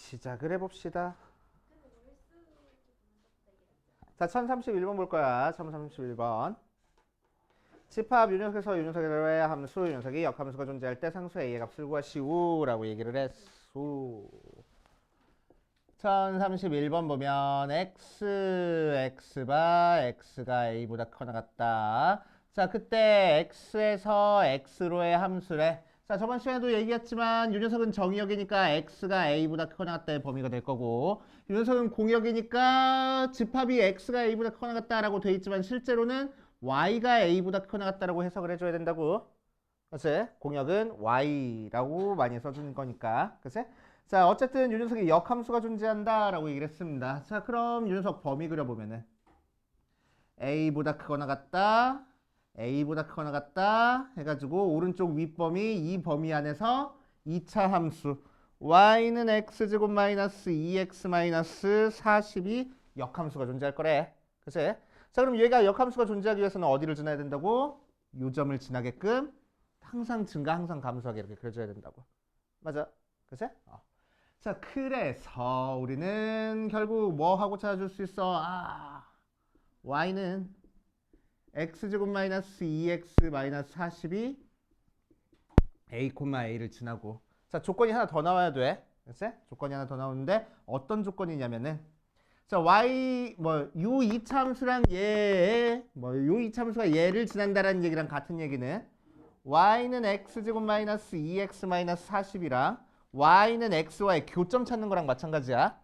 시작을 해봅시다. 자, 1031번 볼 거야. 1031번. 집합 유녀석에서 유녀석의 함수, 유녀석이 역함수가 존재할 때 상수 A의 값을 구하시오라고 얘기를 했소. 1031번 보면 x바 x가 a보다 크거나 같다. 자, 그때 x에서 x로의 함수래. 자, 저번 시간에도 얘기했지만 유녀석은 정의역이니까 x가 a보다 크거나 같다의 범위가 될 거고, 유녀석은 공역이니까 집합이 x가 a보다 크거나 같다라고 돼 있지만 실제로는 y가 a보다 크거나 같다라고 해석을 해줘야 된다고. 그치? 공역은 y라고 많이 써주는 거니까. 그치? 자, 어쨌든 유녀석에 역함수가 존재한다라고 얘기를 했습니다. 자, 그럼 유녀석 범위 그려보면은 a보다 크거나 같다, a보다 크거나 같다 해가지고 오른쪽 윗범위 이 범위 안에서 2차 함수 y는 x제곱 마이너스 2x 마이너스 40이 역함수가 존재할 거래. 그치? 자, 그럼 얘가 역함수가 존재하기 위해서는 어디를 지나야 된다고? 요 점을 지나게끔 항상 증가, 항상 감소하게 이렇게 그려줘야 된다고. 맞아? 그치? 자, 그래서 우리는 결국 뭐 하고 찾아줄 수 있어? y는 x제곱 마이너스 2x 마이너스 40이 a, a를 지나고. 자, 조건이 하나 더 나와야 돼. 그치? 조건이 하나 더 나오는데 어떤 조건이냐면은 자, y 요 2차 함수랑 요 2차 함수가 얘를 지난다라는 얘기랑 같은 얘기는 y는 x제곱 마이너스 2x 마이너스 40이랑 y는 x와의 교점 찾는 거랑 마찬가지야.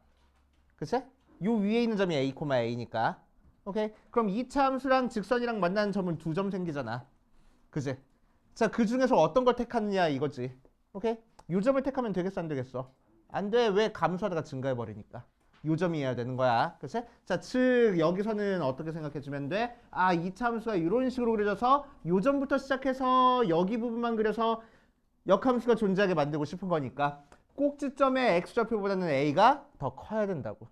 그치? 요 위에 있는 점이 a, a니까. 오케이? 그럼 2차 함수랑 직선이랑 만나는 점은 2점 생기잖아. 그치? 자, 그 중에서 어떤 걸 택하느냐 이거지. 오케이? 요 점을 택하면 되겠어, 안 되겠어? 안 돼. 왜? 감소하다가 증가해버리니까. 요 점이어야 되는 거야. 그치? 자, 즉 여기서는 어떻게 생각해주면 돼? 2차 함수가 이런 식으로 그려져서 요 점부터 시작해서 여기 부분만 그려서 역함수가 존재하게 만들고 싶은 거니까 꼭지점의 x좌표보다는 a가 더 커야 된다고.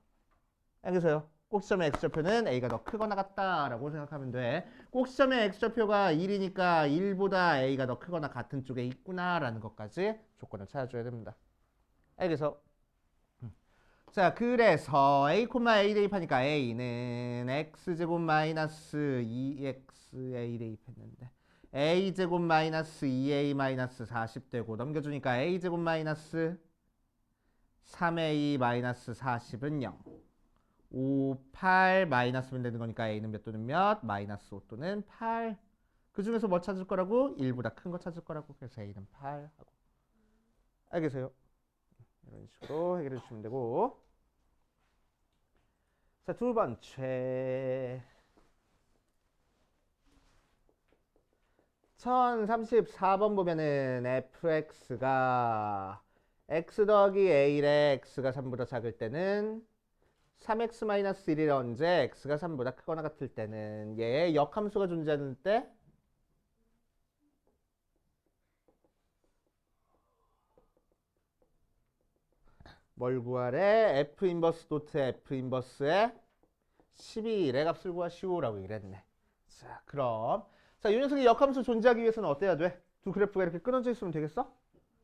알겠어요? 꼭지점의 x좌표는 a가 더 크거나 같다라고 생각하면 돼. 꼭지점의 x좌표가 1이니까 1보다 a가 더 크거나 같은 쪽에 있구나라는 것까지 조건을 찾아줘야 됩니다. 알겠어? 자, 그래서 a, a 대입하니까 a는 x제곱 마이너스 2xa 대입했는데 a제곱 마이너스 2a 마이너스 40 되고 넘겨주니까 a제곱 마이너스 3a 마이너스 40은 0 5, 8 마이너스면 되는 거니까 a는 몇 또는 몇? 마이너스 5 또는 8. 그 중에서 뭐 찾을 거라고? 1보다 큰 거 찾을 거라고. 그래서 a는 8 하고. 알겠어요? 이런 식으로 해결해 주시면 되고. 자, 두 번째 1034번 보면은 fx가 x 더하기 a래 x가 3보다 작을 때는 3x-1이 언제 x가 3보다 크거나 같을 때는 얘의 역함수가 존재하는 때 뭘 구하래? f 인버스 도트 f 인버스의 12의 값을 구하시오라고 얘기를 했네. 자, 그럼 자, 이 녀석이 역함수 존재하기 위해서는 어때야 돼? 두 그래프가 이렇게 끊어져 있으면 되겠어?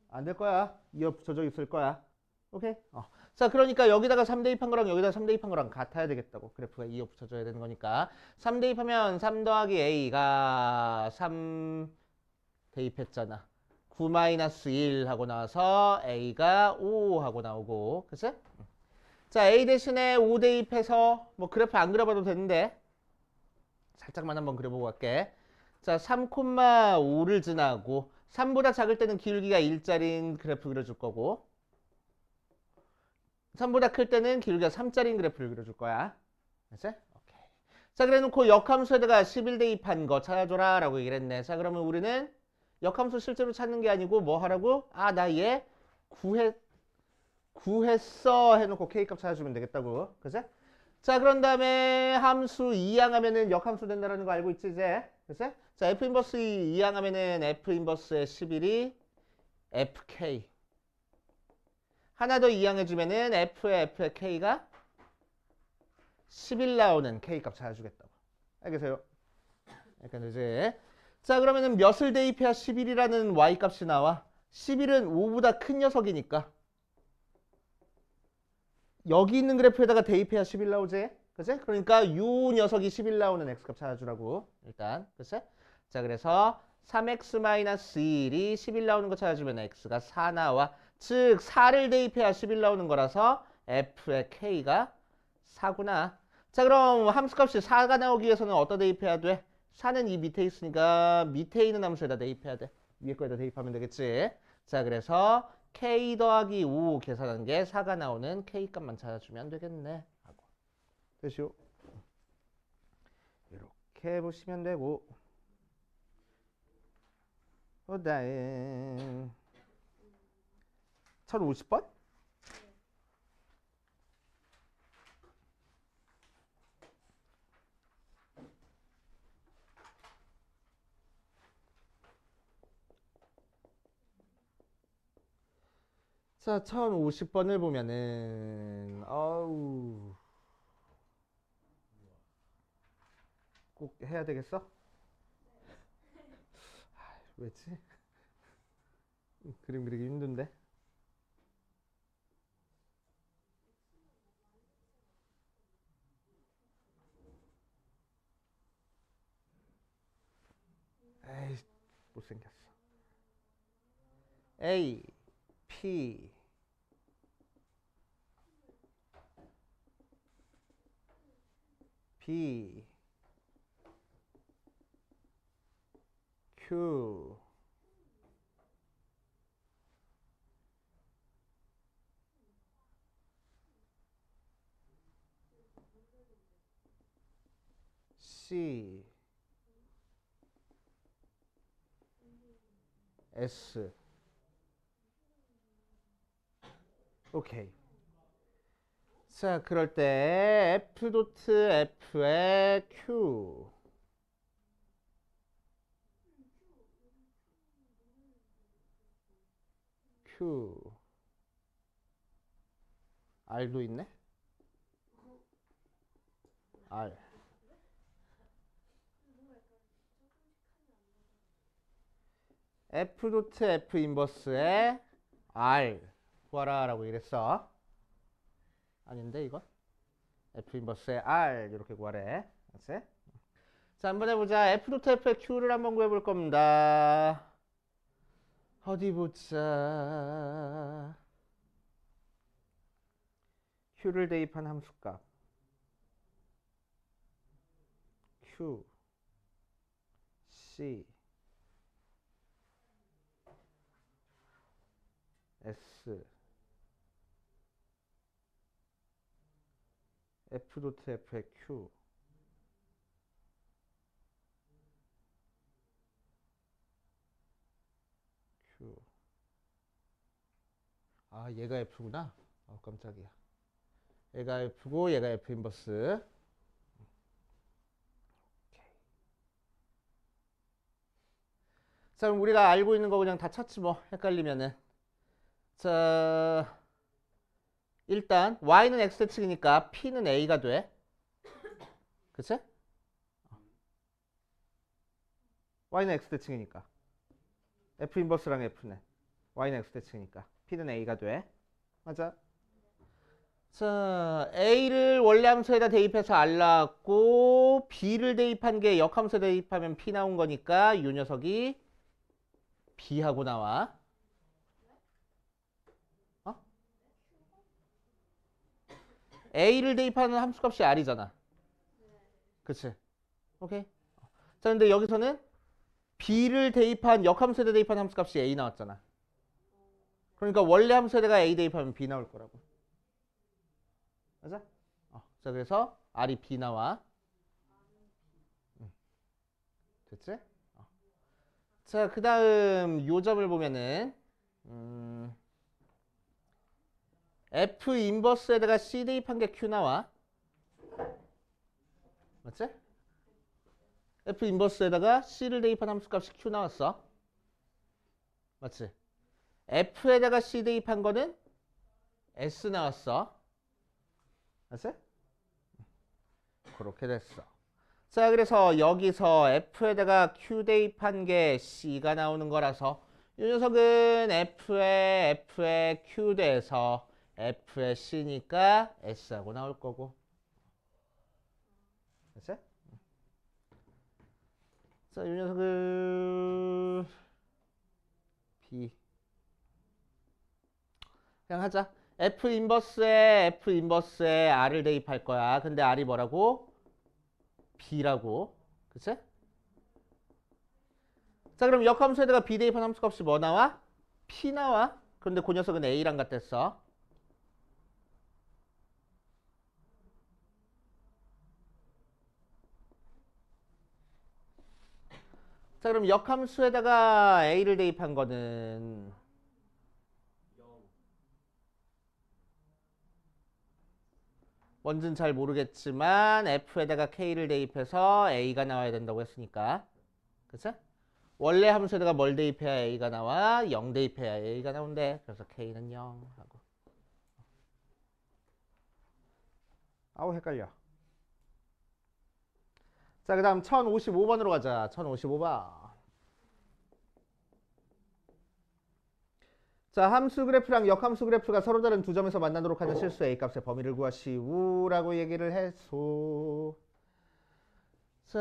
안 될 거야. 이어 붙여져 있을 거야. 오케이? 자, 그러니까 여기다가 3 대입한 거랑 여기다가 3 대입한 거랑 같아야 되겠다고. 그래프가 이어 붙여져야 되는 거니까. 3 대입하면 3 더하기 a가 3 대입했잖아. 9-1 하고 나와서 a가 5 하고 나오고. 그치? 자, a 대신에 5 대입해서 뭐 그래프 안 그려봐도 되는데 살짝만 한번 그려보고 갈게. 자, 3,5를 지나고 3보다 작을 때는 기울기가 1짜리인 그래프 그려줄 거고 3보다 클 때는 기울기가 3짜리인 그래프를 그려줄 거야. 알았지? 오케이. 자, 그래 놓고 역함수에다가 11 대입한 거 찾아줘라 라고 얘기를 했네. 자, 그러면 우리는 역함수 실제로 찾는 게 아니고 뭐 하라고? 나 얘 구했어 해놓고 k값 찾아주면 되겠다고. 그치? 자, 그런 다음에 함수 이항하면은 역함수 된다는 거 알고 있지 이제? 그치? 자, f 인버스 이항하면은 f 인버스의 11이 fk 하나 더 이항해주면은 f의 k가 11 나오는 k값 찾아주겠다고. 알겠어요? 약간 이제 자, 그러면은 몇을 대입해야 11이라는 y값이 나와? 11은 5보다 큰 녀석이니까 여기 있는 그래프에다가 대입해야 11 나오지? 그치? 그러니까 이 녀석이 11 나오는 x값 찾아주라고 일단. 그치? 자, 그래서 3x-1이 11 나오는 거 찾아주면 x가 4 나와. 즉 4를 대입해야 11 나오는 거라서 f의 k가 4구나. 자, 그럼 함수값이 4가 나오기 위해서는 어디다 대입해야 돼? 4는 이 밑에 있으니까 밑에 있는 함수에다 대입해야 돼. 위에 거에다 대입하면 되겠지. 자, 그래서 k 더하기 5 계산한 게 4가 나오는 k 값만 찾아주면 되겠네. 하고. 됐죠? 이렇게 보시면 되고. 그다음 1050번? 자, 1050번을 보면은 꼭 해야 되겠어? 왜지? 그림 그리기 힘든데. 에이, 못생겼어. A, P, B, Q, C, S. 오케이. 자, 그럴 때 F 도트 F의 Q, Q, R도 있네? R. F 도트 F 인버스의 R 구하라 라고 이랬어. 아닌데 이건? F 인버스의 R 이렇게 구하래. 그치? 자, 한번 해보자. F 도트 F의 Q를 한번 구해볼 겁니다. 어디 보자. Q를 대입한 함수값 Q, C, S, F 도트 F의 Q, Q. 아, 얘가 F구나. 깜짝이야. 얘가 F고 얘가 F 인버스. 자, 그럼 우리가 알고 있는 거 그냥 다 찾지 뭐. 헷갈리면은. 자, 일단 y는 x대칭이니까 p는 a가 돼. 그치? y는 x대칭이니까. f 인버스랑 f네. y는 x대칭이니까 p는 a가 돼. 맞아. 자, a를 원래 함수에다 대입해서 r 나왔고 b를 대입한 게 역함수에 대입하면 p 나온 거니까 이 녀석이 b하고 나와. 어? a를 대입하는 함수값이 r이잖아. 그치? 오케이. 자, 근데 여기서는 b를 대입한 역함수에다 대입한 함수값이 a 나왔잖아. 그러니까 원래 함수에다가 a 대입하면 b 나올 거라고. 맞아? 자, 그래서 r이 b 나와. 됐지? 자, 그 다음 요 점을 보면은 F 인버스에다가 C 대입한 게 Q 나와. 맞지? F 인버스에다가 C를 대입한 함수값이 Q 나왔어. 맞지? F에다가 C 대입한 거는 S 나왔어. 맞지? 그렇게 됐어. 자, 그래서 여기서 F에다가 Q 대입한 게 C가 나오는 거라서 이 녀석은 F에 Q 돼서 F의 C니까 S하고 나올 거고. 됐어요? 자, 이 녀석을 B 그냥 하자. F 인버스에 R을 대입할 거야. 근데 R이 뭐라고? B라고. 그치? 자, 그럼 역함수에다가 B 대입한 함수 값이 뭐 나와? P 나와. 그런데 그 녀석은 A랑 같았어. 자, 그럼 역함수에다가 A를 대입한 거는 뭔지는 잘 모르겠지만 F에다가 K를 대입해서 A가 나와야 된다고 했으니까. 그치? 원래 함수에다가 뭘 대입해야 A가 나와? 0 대입해야 A가 나온대. 그래서 K는 0 하고. 아우 헷갈려. 자, 그 다음 1055번으로 가자. 1055번. 자, 함수 그래프랑 역함수 그래프가 서로 다른 두 점에서 만나도록 하는 실수 A값의 범위를 구하시오라고 얘기를 했소. 자,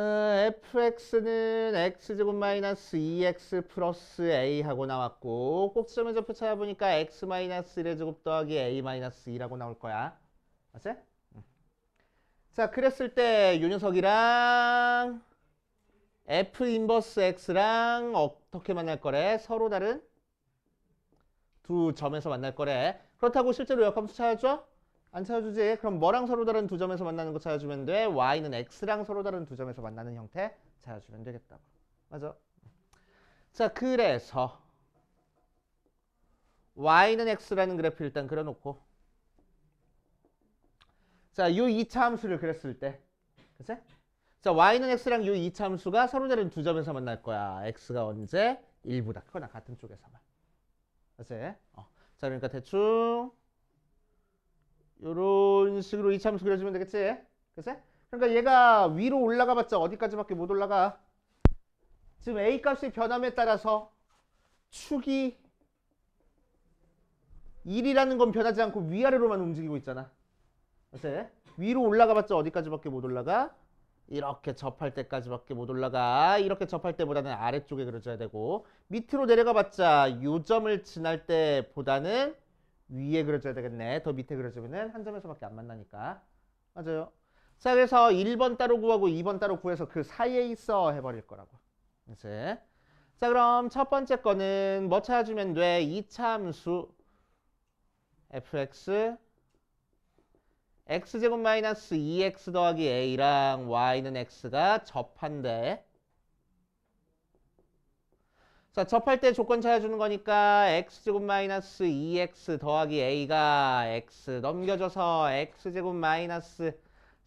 fx는 x제곱 마이너스 2x 플러스 a하고 나왔고 꼭지점의 좌표 찾아보니까 x 마이너스 1의 제곱 더하기 a 마이너스 2라고 나올 거야. 맞지? 자, 그랬을 때 요 녀석이랑 f 인버스 x랑 어떻게 만날 거래? 서로 다른 두 점에서 만날 거래. 그렇다고 실제로 역함수 찾아줘? 안 찾아주지. 그럼 뭐랑 서로 다른 두 점에서 만나는 거 찾아주면 돼? y는 x랑 서로 다른 두 점에서 만나는 형태 찾아주면 되겠다고. 맞아. 자, 그래서 y는 x라는 그래프 일단 그려놓고 자, 요 2차 함수를 그렸을 때 그치? 자, y는 x랑 요 2차 함수가 서로 다른 두 점에서 만날 거야. x가 언제? 1보다 크거나 같은 쪽에서만. 그치? 자, 그러니까 대충 요런 식으로 2차 함수 그려주면 되겠지? 그치? 그러니까 얘가 위로 올라가 봤자 어디까지밖에 못 올라가. 지금 A 값의 변함에 따라서 축이 1이라는 건 변하지 않고 위아래로만 움직이고 있잖아. 그치? 위로 올라가 봤자 어디까지밖에 못 올라가? 이렇게 접할 때까지밖에 못 올라가. 이렇게 접할 때보다는 아래쪽에 그려줘야 되고 밑으로 내려가 봤자 요 점을 지날 때보다는 위에 그려줘야 되겠네. 더 밑에 그려주면은 한 점에서밖에 안 만나니까. 맞아요. 자, 그래서 1번 따로 구하고 2번 따로 구해서 그 사이에 있어 해버릴 거라고. 이제 자, 그럼 첫 번째 거는 뭐 찾아주면 돼? 2차 함수 fx x제곱 마이너스 2x 더하기 a랑 y는 x가 접한대. 자, 접할 때 조건 찾아주는 거니까 x제곱 마이너스 2x 더하기 a가 x 넘겨줘서 x제곱 마이너스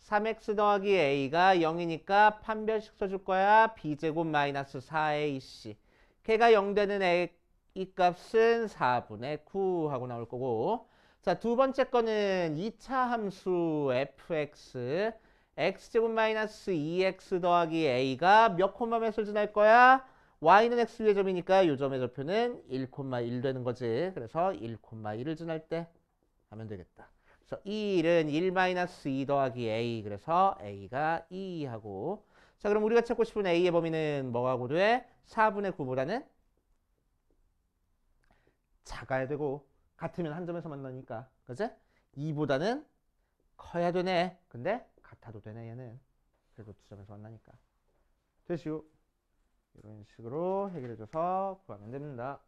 3x 더하기 a가 0이니까 판별식 써줄 거야. b제곱 마이너스 4ac 걔가 0 되는 이 값은 4분의 9 하고 나올 거고 자, 두 번째 거는 2차 함수 fx x제곱 마이너스 2x 더하기 a가 몇 콤마 몇을 지날 거야? y는 x 위의 점이니까 이 점의 좌표는 1,1 되는 거지. 그래서 1,1을 지날 때 하면 되겠다. 그래서 이 1은 1-2 더하기 a 그래서 a가 2 하고 자, 그럼 우리가 찾고 싶은 a의 범위는 뭐하고 돼? 4분의 9보다는 작아야 되고 같으면 한 점에서 만나니까 그치? 2보다는 커야 되네. 근데 같아도 되네 얘는. 그래도 두 점에서 만나니까. 되시오. 이런 식으로 해결해줘서 구하면 됩니다.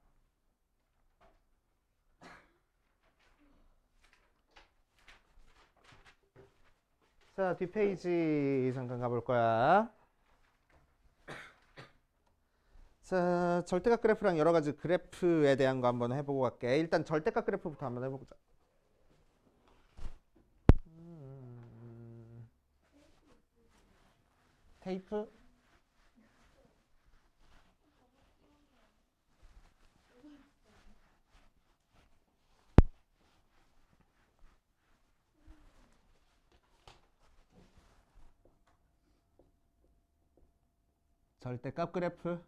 자, 뒷페이지 잠깐 가볼 거야. 자, 절대값 그래프랑 여러 가지 그래프에 대한 거 한번 해보고 갈게. 일단 절대값 그래프부터 한번 해보자. 테이프? 절대값 그래프.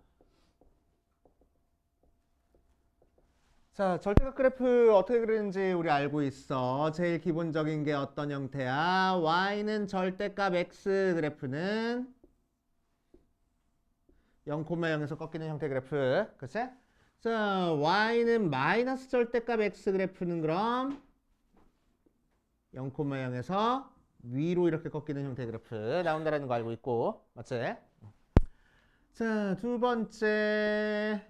자, 절대값 그래프 어떻게 그리는지 우리 알고 있어. 제일 기본적인 게 어떤 형태야? y는 절대값 x 그래프는 0,0에서 꺾이는 형태 그래프. 그치? 자, y는 마이너스 절대값 x 그래프는 그럼 0,0에서 위로 이렇게 꺾이는 형태 그래프 나온다라는 거 알고 있고. 맞지? 자, 두 번째.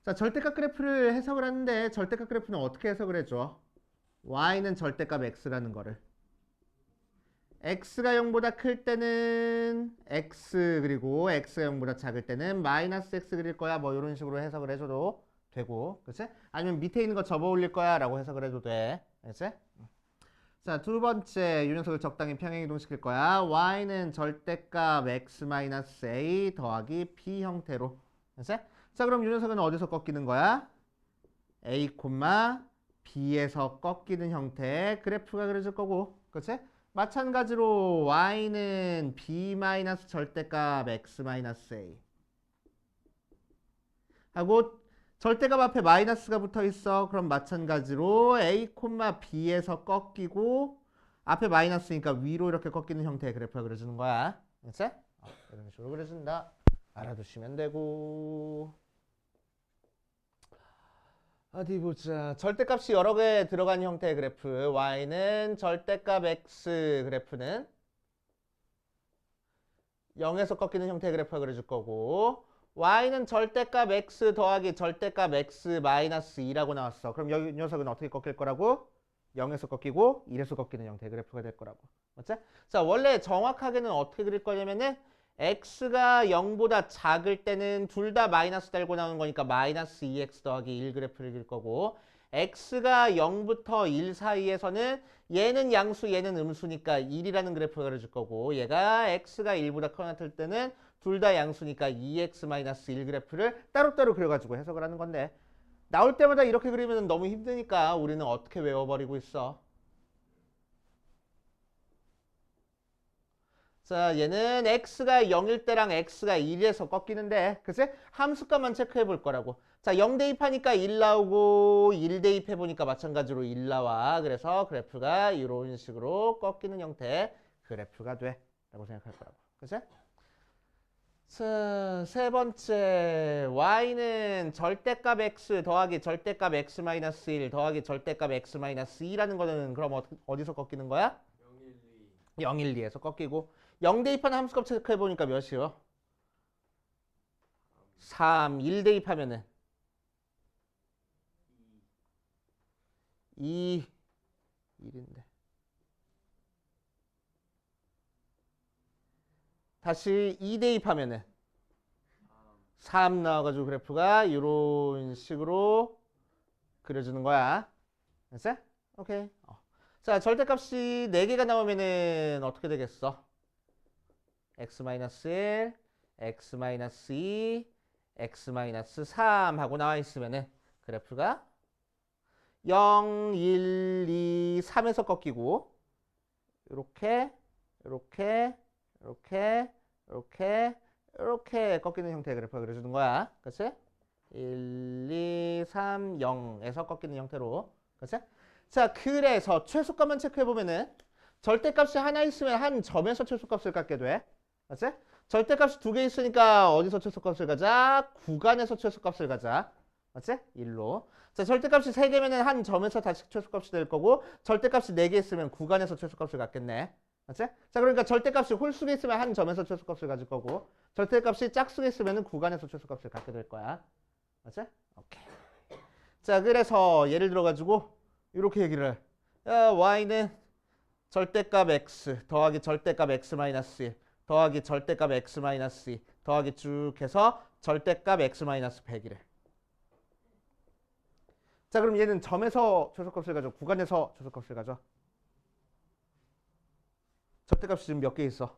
자, 절대값 그래프를 해석을 하는데 절대값 그래프는 어떻게 해석을 해줘? y는 절대값 x라는 거를. x가 0보다 클 때는 x 그리고 x가 0보다 작을 때는 마이너스 x 그릴 거야. 뭐 이런 식으로 해석을 해줘도 되고. 그치? 아니면 밑에 있는 거 접어 올릴 거야 라고 해석을 해도 돼. 그치? 자, 두 번째 이 녀석을 적당히 평행이동시킬 거야. y는 절대값 x-a 더하기 b 형태로. 그치? 자, 그럼 이 녀석은 어디서 꺾이는 거야? a, b에서 꺾이는 형태 그래프가 그려질 거고. 그치? 마찬가지로 y는 b 절대값 x-a 하고 절대값 앞에 마이너스가 붙어 있어. 그럼 마찬가지로 a, b에서 꺾이고 앞에 마이너스니까 위로 이렇게 꺾이는 형태의 그래프가 그려지는 거야. 그치? 이런 식으로 그려진다. 알아두시면 되고. 어디 보자. 절대값이 여러 개 들어간 형태의 그래프. y는 절대값 x 그래프는 0에서 꺾이는 형태의 그래프가 그려질 거고 y는 절대값 x 더하기 절대값 x 마이너스 2라고 나왔어. 그럼 여기 녀석은 어떻게 꺾일 거라고? 0에서 꺾이고 1에서 꺾이는 형태의 그래프가 될 거라고. 맞지? 자, 원래 정확하게는 어떻게 그릴 거냐면은 x가 0보다 작을 때는 둘 다 마이너스 달고 나오는 거니까 마이너스 2x 더하기 1 그래프를 그릴 거고 x가 0부터 1 사이에서는 얘는 양수 얘는 음수니까 1이라는 그래프가 그려질 거고 얘가 x가 1보다 커나 틀 때는 둘 다 양수니까 2x-1 그래프를 따로따로 그려가지고 해석을 하는 건데 나올 때마다 이렇게 그리면 너무 힘드니까 우리는 어떻게 외워버리고 있어. 자, 얘는 x가 0일 때랑 x가 1에서 꺾이는데 그치? 함수값만 체크해 볼 거라고. 자, 0 대입하니까 1 나오고 1 대입해 보니까 마찬가지로 1 나와. 그래서 그래프가 이런 식으로 꺾이는 형태 그래프가 돼 라고 생각할 거라고. 그치? 자, 세 번째 y는 절대값 x 더하기 절대값 x-1 더하기 절대값 x-2라는 거는 그럼 어디서 꺾이는 거야? 0, 1, 2에서 꺾이고 0 대입하는 함수값 체크해 보니까 몇이요? 3, 1 대입하면은 2, 1인데 다시 2 대입하면은 3 나와가지고 그래프가 이런 식으로 그려주는 거야. 됐어? 오케이. 자, 절대값이 4개가 나오면은 어떻게 되겠어? x-1, x-2, x-3 하고 나와 있으면은 그래프가 0, 1, 2, 3에서 꺾이고 이렇게 이렇게 이렇게 이렇게 이렇게 꺾이는 형태의 그래프가 그려주는 거야. 그치? 1, 2, 3, 0에서 꺾이는 형태로. 그치? 자, 그래서 최소값만 체크해보면은 절대값이 하나 있으면 한 점에서 최소값을 갖게 돼. 그치? 절대값이 2개 있으니까 어디서 최소값을 가자? 구간에서 최소값을 가자. 맞지? 1로. 자, 절대값이 3개면은 한 점에서 다시 최소값이 될 거고 절대값이 4개 있으면 구간에서 최소값을 갖겠네. 맞지? 자, 그러니까 절대값이 홀수에 있으면 한 점에서 최소값을 가질 거고 절대값이 짝수에 있으면 구간에서 최소값을 갖게 될 거야. 맞지? 오케이. 자, 그래서 예를 들어 가지고 이렇게 얘기를 해. y는 절대값 x 더하기 절대값 x-1 더하기 절대값 x-2 더하기 쭉 해서 절대값 x-100이래. 자, 그럼 얘는 점에서 최소값을 가져? 구간에서 최소값을 가져? 절대값이 지금 몇 개 있어?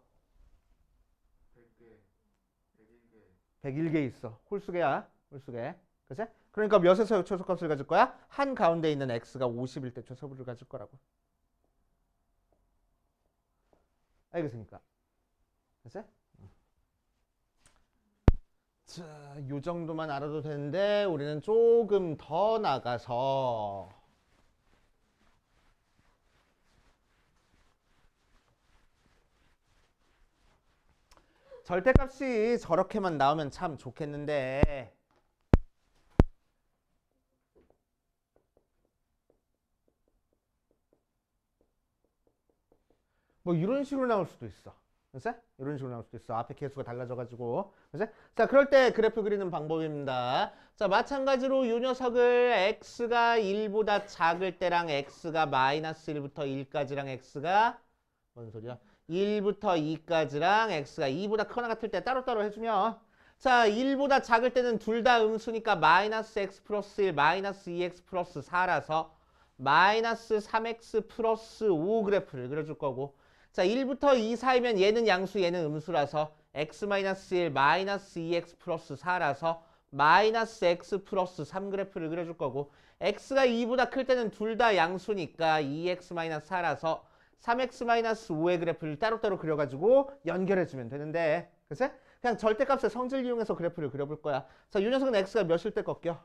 101개 있어. 홀수개야. 홀수개. 그치? 그러니까 몇에서 최소값을 가질 거야? 한 가운데 있는 x가 50일 때 최소를 가질 거라고. 알겠습니까? 그치? 자, 요 정도만 알아도 되는데 우리는 조금 더 나가서 절대값이 저렇게만 나오면 참 좋겠는데 뭐 이런 식으로 나올 수도 있어. 그치? 이런 식으로 나올 수도 있어. 앞에 개수가 달라져가지고. 그치? 자, 그럴 때 그래프 그리는 방법입니다. 자, 마찬가지로 이 녀석을 x가 1보다 작을 때랑 x가 마이너스 1부터 1까지랑 x가 뭔 소리야? 1부터 2까지랑 x가 2보다 크거나 같을 때 따로따로 해주면 자, 1보다 작을 때는 둘 다 음수니까 마이너스 x 플러스 1, 마이너스 2x 플러스 4라서 마이너스 3x 플러스 5 그래프를 그려줄 거고 자, 1부터 2 사이면 얘는 양수, 얘는 음수라서 x 마이너스 1, 마이너스 2x 플러스 4라서 마이너스 x 플러스 3 그래프를 그려줄 거고 x가 2보다 클 때는 둘 다 양수니까 2x 마이너스 4라서 3x 마이너스 5의 그래프를 따로따로 그려가지고 연결해주면 되는데 그치? 그냥 절대값의 성질 이용해서 그래프를 그려볼 거야. 자, 이 녀석은 x가 몇일 때 꺾여?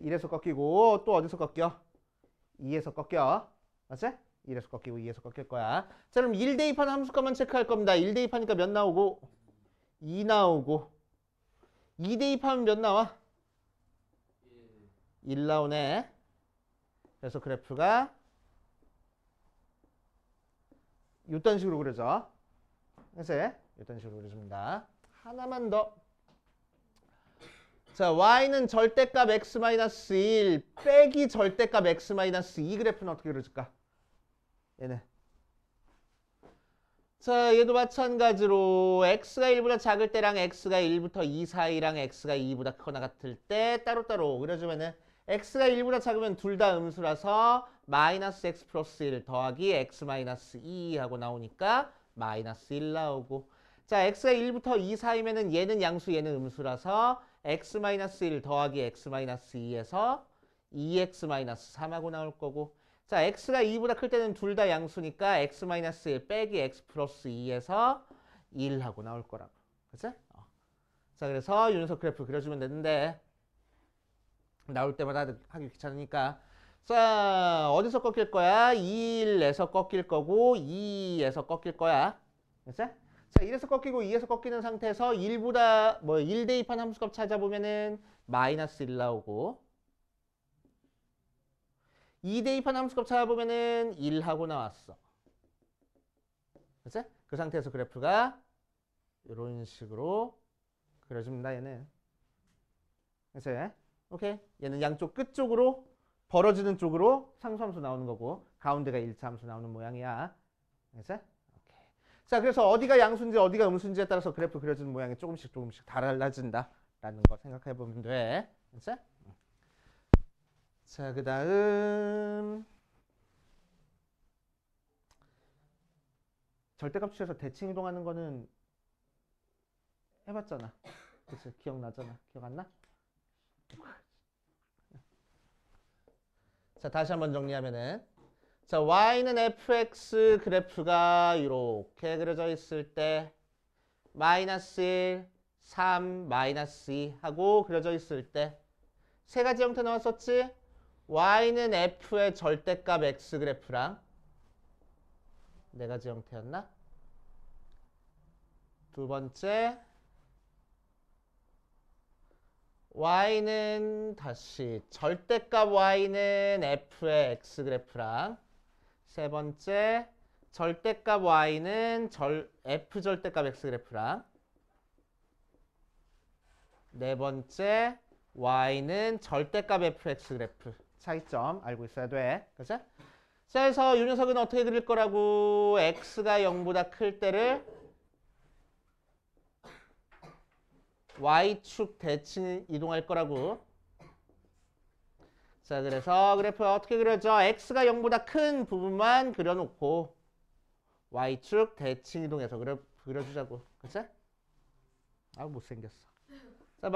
1에서 꺾이고 또 어디서 꺾여? 2에서 꺾여. 맞지? 1에서 꺾이고 2에서 꺾일 거야. 자, 그럼 1 대입한 함수값만 체크할 겁니다. 1 대입하니까 몇 나오고? 2 나오고 2 대입하면 몇 나와? 1 나오네. 그래서 그래프가 이딴 식으로 그려져. 그래서 이딴 식으로 그려줍니다. 하나만 더. 자, y는 절대값 x-1 빼기 절대값 x-2 그래프는 어떻게 그려줄까? 얘네. 자, 얘도 마찬가지로 x가 1보다 작을 때랑 x가 1부터 2 사이랑 x가 2보다 크거나 같을 때 따로따로 그려주면은 x가 1보다 작으면 둘 다 음수라서 마이너스 x 플러스 1 더하기 x 마이너스 2 하고 나오니까 마이너스 1 나오고 자, x가 1부터 2 사이면은 얘는 양수, 얘는 음수라서 x 마이너스 1 더하기 x 마이너스 2에서 2x 마이너스 3 하고 나올 거고 자, x가 2보다 클 때는 둘 다 양수니까 x 마이너스 1 빼기 x 플러스 2에서 1 하고 나올 거라고. 그치? 자, 그래서 이 녀석 그래프 그려주면 되는데 나올 때마다 하기 귀찮으니까 자, 어디서 꺾일 거야? 1에서 꺾일 거고 2에서 꺾일 거야. 그치? 자, 1에서 꺾이고 2에서 꺾이는 상태에서 1보다 1 대입한 함수값 찾아보면은 마이너스 1 나오고 2 대입한 함수값 찾아보면은 1하고 나왔어. 그치? 그 상태에서 그래프가 이런 식으로 그려줍니다. 얘는. 그치? 오케이. 얘는 양쪽 끝쪽으로 벌어지는 쪽으로 상수함수 나오는 거고 가운데가 1차 함수 나오는 모양이야. 그치? 오케이. 자, 그래서 어디가 양수인지 어디가 음수인지에 따라서 그래프 그려지는 모양이 조금씩 달라진다 라는 거 생각해 보면 돼. 그치? 자, 그 다음 절대값 취해서 대칭 이동하는 거는 해봤잖아. 그치? 기억나잖아. 기억 안 나? 자, 다시 한번 정리하면은 자, y는 fx 그래프가 이렇게 그려져 있을 때 마이너스 1, 3, 마이너스 2 하고 그려져 있을 때 세 가지 형태 나왔었지? y는 f의 절대값 x 그래프랑 네 가지 형태였나? 두 번째 y는 다시 절대값 y는 f의 x 그래프랑 세 번째 절대값 y는 f 절대값 x 그래프랑 네 번째 y는 절대값 fx 그래프 차이점 알고 있어야 돼. 그치? 자, 그래서 이 녀석은 어떻게 그릴 거라고 x가 0보다 클 때를 y축 대칭 이동할 거라고. 자, 그래서 그래프 어떻게 그려져? x가 0보다 큰 부분만 그려놓고 y축 대칭 이동해서 그려주자고. 그치? 아, 못생겼어. 자,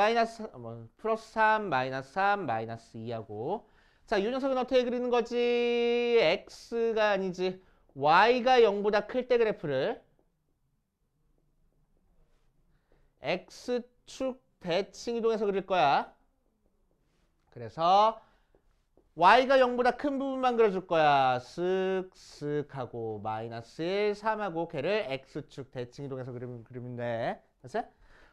플러스 3, 마이너스 3, 마이너스 2하고 자, 이 녀석은 어떻게 그리는 거지? x가 아니지. y가 0보다 클 때 그래프를 x축 대칭 이동해서 그릴 거야. 그래서 y가 0보다 큰 부분만 그려줄 거야. 쓱쓱 하고 마이너스 1, 3하고 걔를 x축 대칭 이동해서 그리면 돼. 됐어?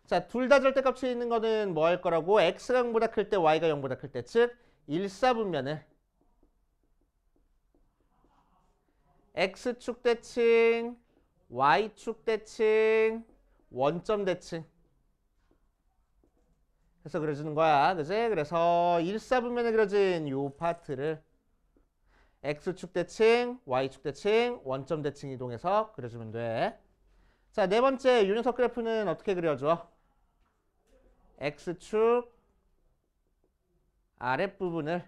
자, 둘 다 절대값이 있는 거는 뭐 할 거라고? x가 0보다 클 때 y가 0보다 클 때 즉 일사분면을 x축 대칭, y축 대칭, 원점 대칭 해서 그려주는 거야. 그지? 그래서 일사분면에 그려진 요 파트를 x축 대칭, y축 대칭, 원점 대칭 이동해서 그려주면 돼. 자, 네 번째 요 녀석 그래프는 어떻게 그려줘? x축 아랫부분을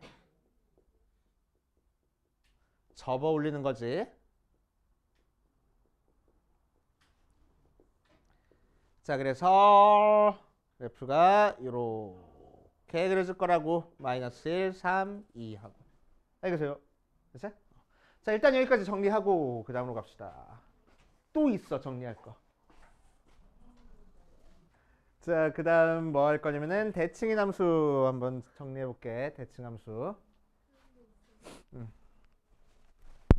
접어 올리는 거지. 자, 그래서 그래프가 이렇게 그려질 거라고. 마이너스 1, 3, 2 하고. 알겠어요? 됐어요? 자, 일단 여기까지 정리하고 그 다음으로 갑시다. 또 있어, 정리할 거. 자, 그 다음 뭐 할 거냐면은 대칭인 함수 한번 정리해 볼게. 대칭 함수.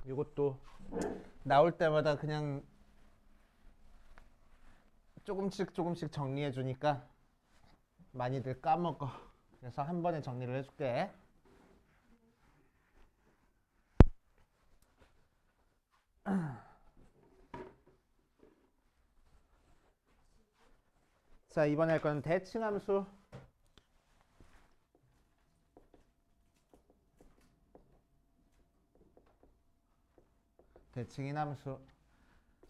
이것도 나올 때마다 그냥 조금씩 정리해 주니까 많이들 까먹어. 그래서 한 번에 정리를 해줄게. 자, 이번에 할 거는 대칭 함수. 대칭인 함수.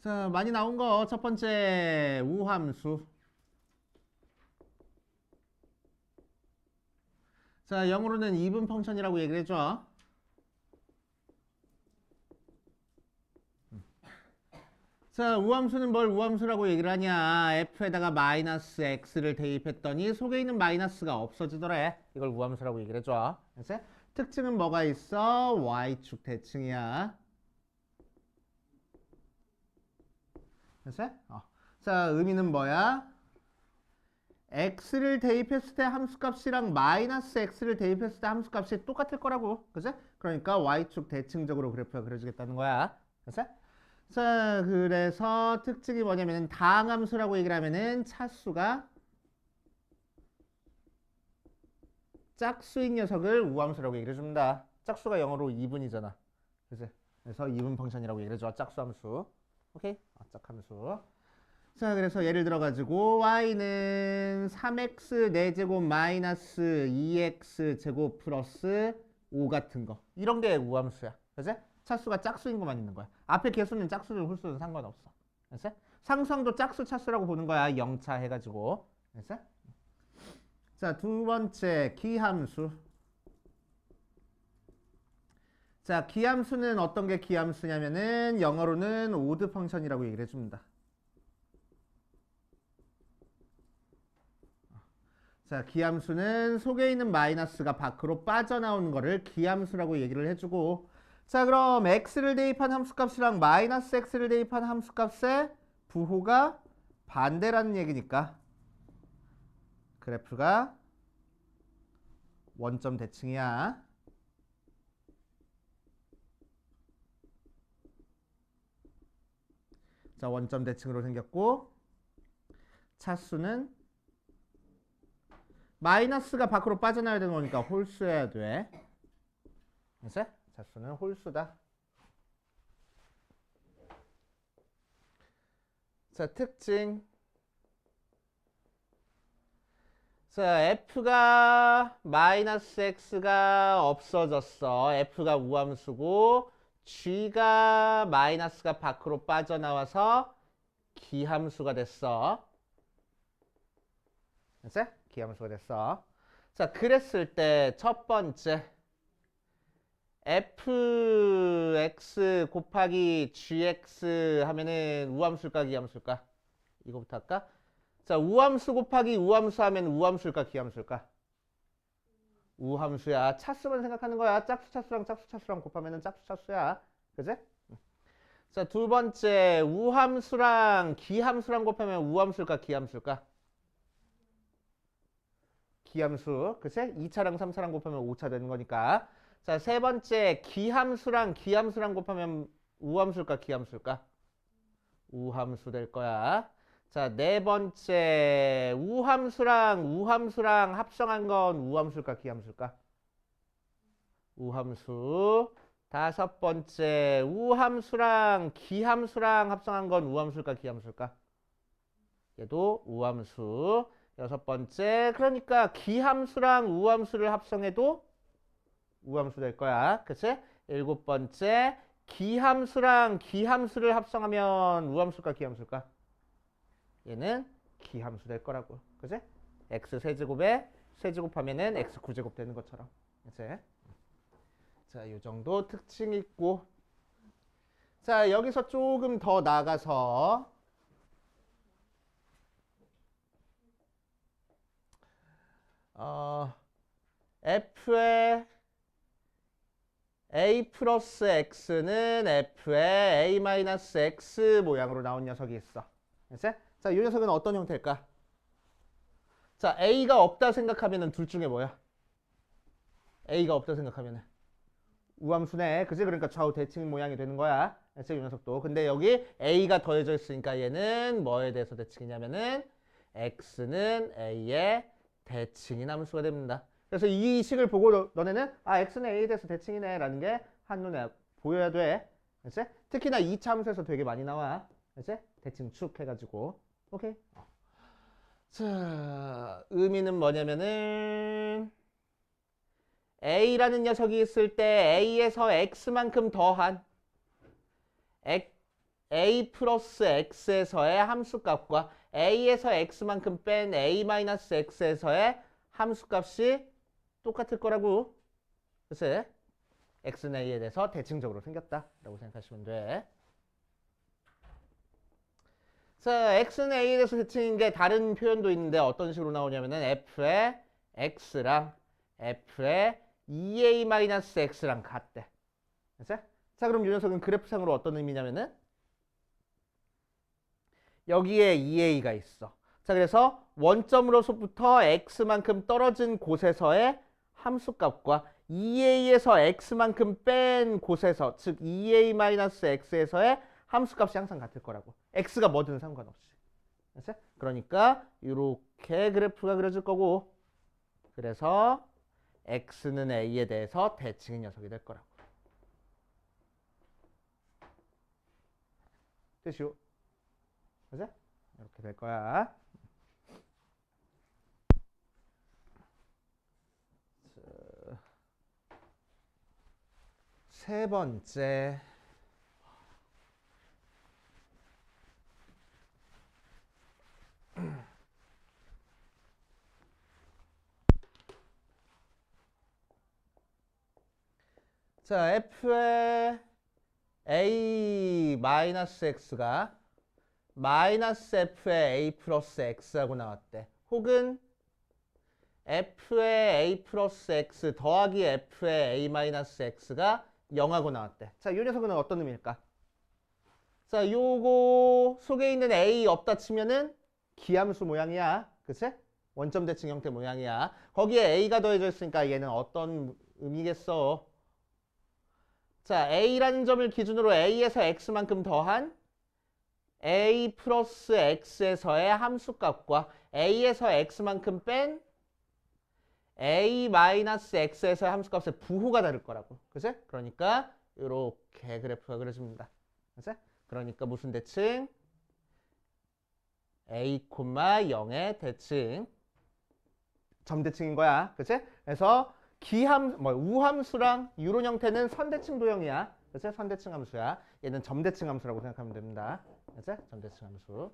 자, 많이 나온 거 첫 번째 우함수. 자, 영어로는 이분 펑션이라고 얘기를 해줘. 자, 우함수는 뭘 우함수라고 얘기를 하냐? f에다가 마이너스 x를 대입했더니 속에 있는 마이너스가 없어지더래. 이걸 우함수라고 얘기를 해줘. 그래서 특징은 뭐가 있어? y축 대칭이야. 그래서 자, 의미는 뭐야? x를 대입했을 때 함수값이랑 마이너스 x를 대입했을 때 함수값이 똑같을 거라고. 그치? 그러니까 y축 대칭적으로 그래프가 그려지겠다는 거야. 그치? 자, 그래서 특징이 뭐냐면은 다항함수라고 얘기를 하면은 차수가 짝수인 녀석을 우함수라고 얘기를 해줍니다. 짝수가 영어로 2분이잖아. 그치? 그래서 2분 펑션이라고 얘기를 해줘. 짝수함수. 오케이? 짝함수. 자, 그래서 예를 들어 가지고 y는 3x 4제곱 마이너스 2x 제곱 플러스 5 같은 거. 이런 게 우함수야. 그치? 차수가 짝수인 것만 있는 거야. 앞에 개수는 짝수든 홀수든 상관없어. 그치? 상수항도 짝수 차수라고 보는 거야. 0차 해가지고. 그치? 자, 두 번째 기함수. 자, 기함수는 어떤 게 기함수냐면은 영어로는 오드 펑션이라고 얘기를 해줍니다. 자, 기함수는 속에 있는 마이너스가 밖으로 빠져나오는 거를 기함수라고 얘기를 해주고, 자, 그럼 x를 대입한 함수값이랑 마이너스 x를 대입한 함수값의 부호가 반대라는 얘기니까 그래프가 원점 대칭이야. 자, 원점 대칭으로 생겼고 차수는 마이너스가 밖으로 빠져나와야 되는 거니까 홀수여야 돼. 그래서 차수는 홀수다. 자, 특징. 자, f가 마이너스 x가 없어졌어. f가 우함수고 g가 마이너스가 밖으로 빠져나와서 기함수가 됐어. 됐어? 기함수가 됐어. 자, 그랬을 때 첫 번째 fx 곱하기 gx 하면은 우함수일까 기함수일까? 이거부터 할까? 자, 우함수 곱하기 우함수 하면 우함수일까 기함수일까? 우함수야. 차수만 생각하는 거야. 짝수 차수랑 곱하면은 짝수 차수야. 그지? 자, 두 번째 우함수랑 기함수랑 곱하면 우함수일까 기함수일까? 기함수. 그치? 2차랑 3차랑 곱하면 5차 되는 거니까. 자, 세 번째 기함수랑 기함수랑 곱하면 우함수일까 기함수일까? 우함수 될 거야. 자, 네 번째 우함수랑 합성한 건 우함수일까 기함수일까? 우함수. 다섯 번째 우함수랑 기함수랑 합성한 건 우함수일까 기함수일까? 얘도 우함수. 여섯 번째 그러니까 기함수랑 우함수를 합성해도 우함수 될 거야. 그치? 일곱 번째 기함수랑 기함수를 합성하면 우함수일까 기함수일까? 얘는 기함수 될 거라고. 그치? x 세제곱에 세제곱하면은 x 9제곱 되는 것처럼. 그치? 자, 요 정도 특징 있고. 자, 여기서 조금 더 나가서 f의 a 플러스 x는 f의 a 마이너스 x 모양으로 나온 녀석이 있어. 그치? 자, 이 녀석은 어떤 형태일까? 자, a가 없다 생각하면은 둘 중에 뭐야? a가 없다 생각하면은 우함수네. 그치? 그러니까 좌우 대칭 모양이 되는 거야. 그치? 이 녀석도. 근데 여기 a가 더해져 있으니까 얘는 뭐에 대해서 대칭이냐면은 x는 a의 대칭인 함수가 됩니다. 그래서 이 식을 보고 너네는 아 x는 a에 대해서 대칭이네 라는 게 한눈에 보여야 돼. 그치? 특히나 2차 함수에서 되게 많이 나와. 그치? 대칭축 해가지고. 오케이. 자, 의미는 뭐냐면은 a라는 녀석이 있을 때 a에서 x만큼 더한 a 플러스 x에서의 함수값과 a에서 x만큼 뺀 a 마이너스 x에서의 함수값이 똑같을 거라고. 그래서 x는 a에 대해서 대칭적으로 생겼다라고 생각하시면 돼. 자, x는 a에 대해서 대칭인 게 다른 표현도 있는데 어떤 식으로 나오냐면은 f의 x랑 f의 2a-x랑 같대. 그치? 자, 그럼 이 녀석은 그래프상으로 어떤 의미냐면은 여기에 2a가 있어. 자, 그래서 원점으로부터 x만큼 떨어진 곳에서의 함수값과 2a에서 x만큼 뺀 곳에서, 즉 2a-x에서의 함수값이 항상 같을 거라고. x가 뭐든 상관없이. 그치? 그러니까 이렇게 그래프가 그려질 거고, 그래서 x는 a에 대해서 대칭인 녀석이 될 거라고. 됐슈? 그치? 이렇게 될 거야. 세 번째. 자, f의 a 마이너스 x가 마이너스 f의 a 플러스 x하고 나왔대. 혹은 f의 a 플러스 x 더하기 f의 a 마이너스 x가 0하고 나왔대. 자, 이 녀석은 어떤 의미일까? 자, 요거 속에 있는 a 없다 치면은 기함수 모양이야. 그치? 원점 대칭 형태 모양이야. 거기에 a가 더해져 있으니까 얘는 어떤 의미겠어? 자, a라는 점을 기준으로 a에서 x만큼 더한 a 플러스 x에서의 함수값과 a에서 x만큼 뺀 a 마이너스 x에서의 함수값의 부호가 다를 거라고. 그치? 그러니까 이렇게 그래프가 그려집니다. 그치? 그러니까 무슨 대칭? a, 0의 대칭. 점대칭인 거야. 그치? 그래서 우함수랑 유론 형태는 선대칭 도형이야. 그치? 선대칭 함수야. 얘는 점대칭 함수라고 생각하면 됩니다. 그치? 점대칭 함수.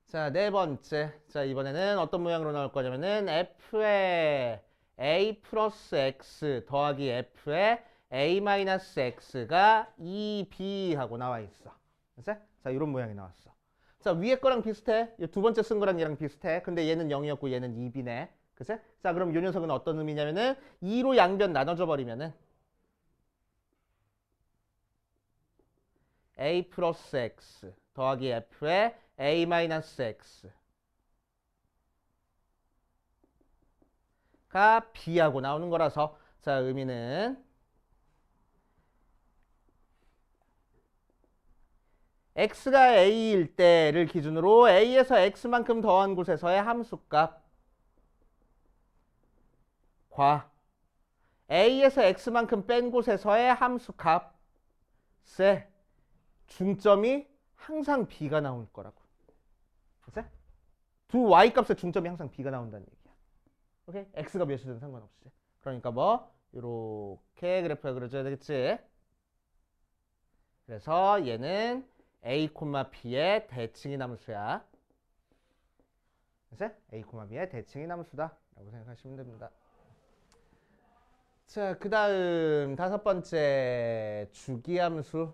자, 네 번째. 자, 이번에는 어떤 모양으로 나올 거냐면은 f의 a 플러스 x 더하기 f의 a 마이너스 x가 2b 하고 나와 있어. 그치? 자, 이런 모양이 나왔어. 자, 위에 거랑 비슷해. 두 번째 쓴 거랑 얘랑 비슷해. 근데 얘는 0이었고 얘는 2b네. 그치? 자, 그럼 이 녀석은 어떤 의미냐면은 2로 양변 나눠져 버리면은 a 플러스 x 더하기 f의 a 마이너스 x b하고 나오는 거라서 자 의미는 x가 a일 때를 기준으로 a에서 x만큼 더한 곳에서의 함수값과 a에서 x만큼 뺀 곳에서의 함수값의 중점이 항상 b가 나올 거라고. 그치? 두 y 값의 중점이 항상 b가 나온다는 얘기야. 오케이? x가 몇이든 상관없이. 그러니까 뭐 이렇게 그래프가 그려져야 되겠지. 그래서 얘는 a, b의 대칭인 함수야. 그치? a, b의 대칭인 함수다 라고 생각하시면 됩니다. 자, 그 다음 다섯 번째 주기함수.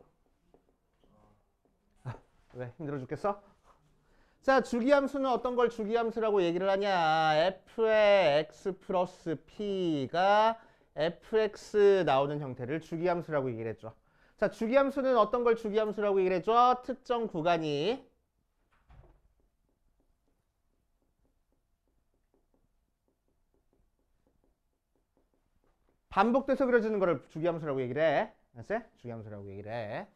왜 힘들어 죽겠어? 자, 주기함수는 어떤 걸 주기함수라고 얘기를 하냐? f의 x 플러스 p가 fx 나오는 형태를 주기함수라고 얘기를 했죠. 자, 주기함수는 어떤 걸 주기함수라고 얘기를 했죠? 특정 구간이 반복돼서 그려지는 거를 주기함수라고 얘기를 해. 알았지? 주기함수라고 얘기를 해.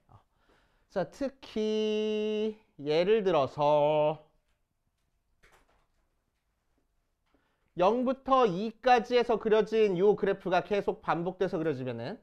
자, 특히 예를 들어서 0부터 2까지 해서 그려진 이 그래프가 계속 반복돼서 그려지면은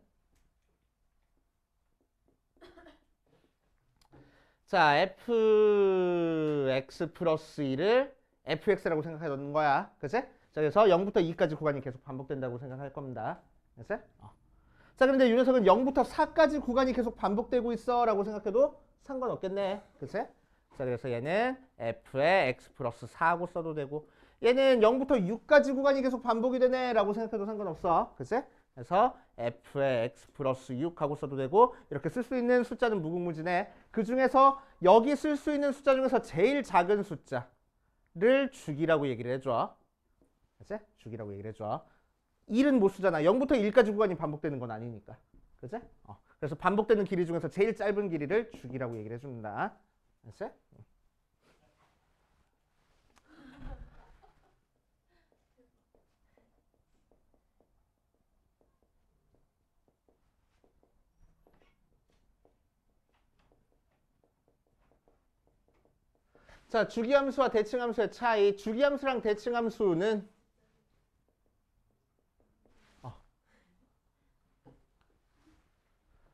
자, fx 플러스 1을 fx라고 생각해 놓는 거야. 그치? 자, 그래서 0부터 2까지 구간이 계속 반복된다고 생각할 겁니다. 그치? 자, 그런데 이 녀석은 0부터 4까지 구간이 계속 반복되고 있어 라고 생각해도 상관없겠네. 그치? 자, 그래서 얘는 f의 x 플러스 4고 써도 되고 얘는 0부터 6까지 구간이 계속 반복이 되네 라고 생각해도 상관없어. 그치? 그래서 f의 x 플러스 6하고 써도 되고 이렇게 쓸 수 있는 숫자는 무궁무진해. 그 중에서 여기 쓸 수 있는 숫자 중에서 제일 작은 숫자를 주기라고 얘기를 해줘. 그치? 주기라고 얘기를 해줘. 1은 못 쓰잖아. 0부터 1까지 구간이 반복되는 건 아니니까. 그치? 그래서 반복되는 길이 중에서 제일 짧은 길이를 주기라고 얘기를 해줍니다. 그치? 자, 주기함수와 대칭함수의 차이. 주기함수랑 대칭함수는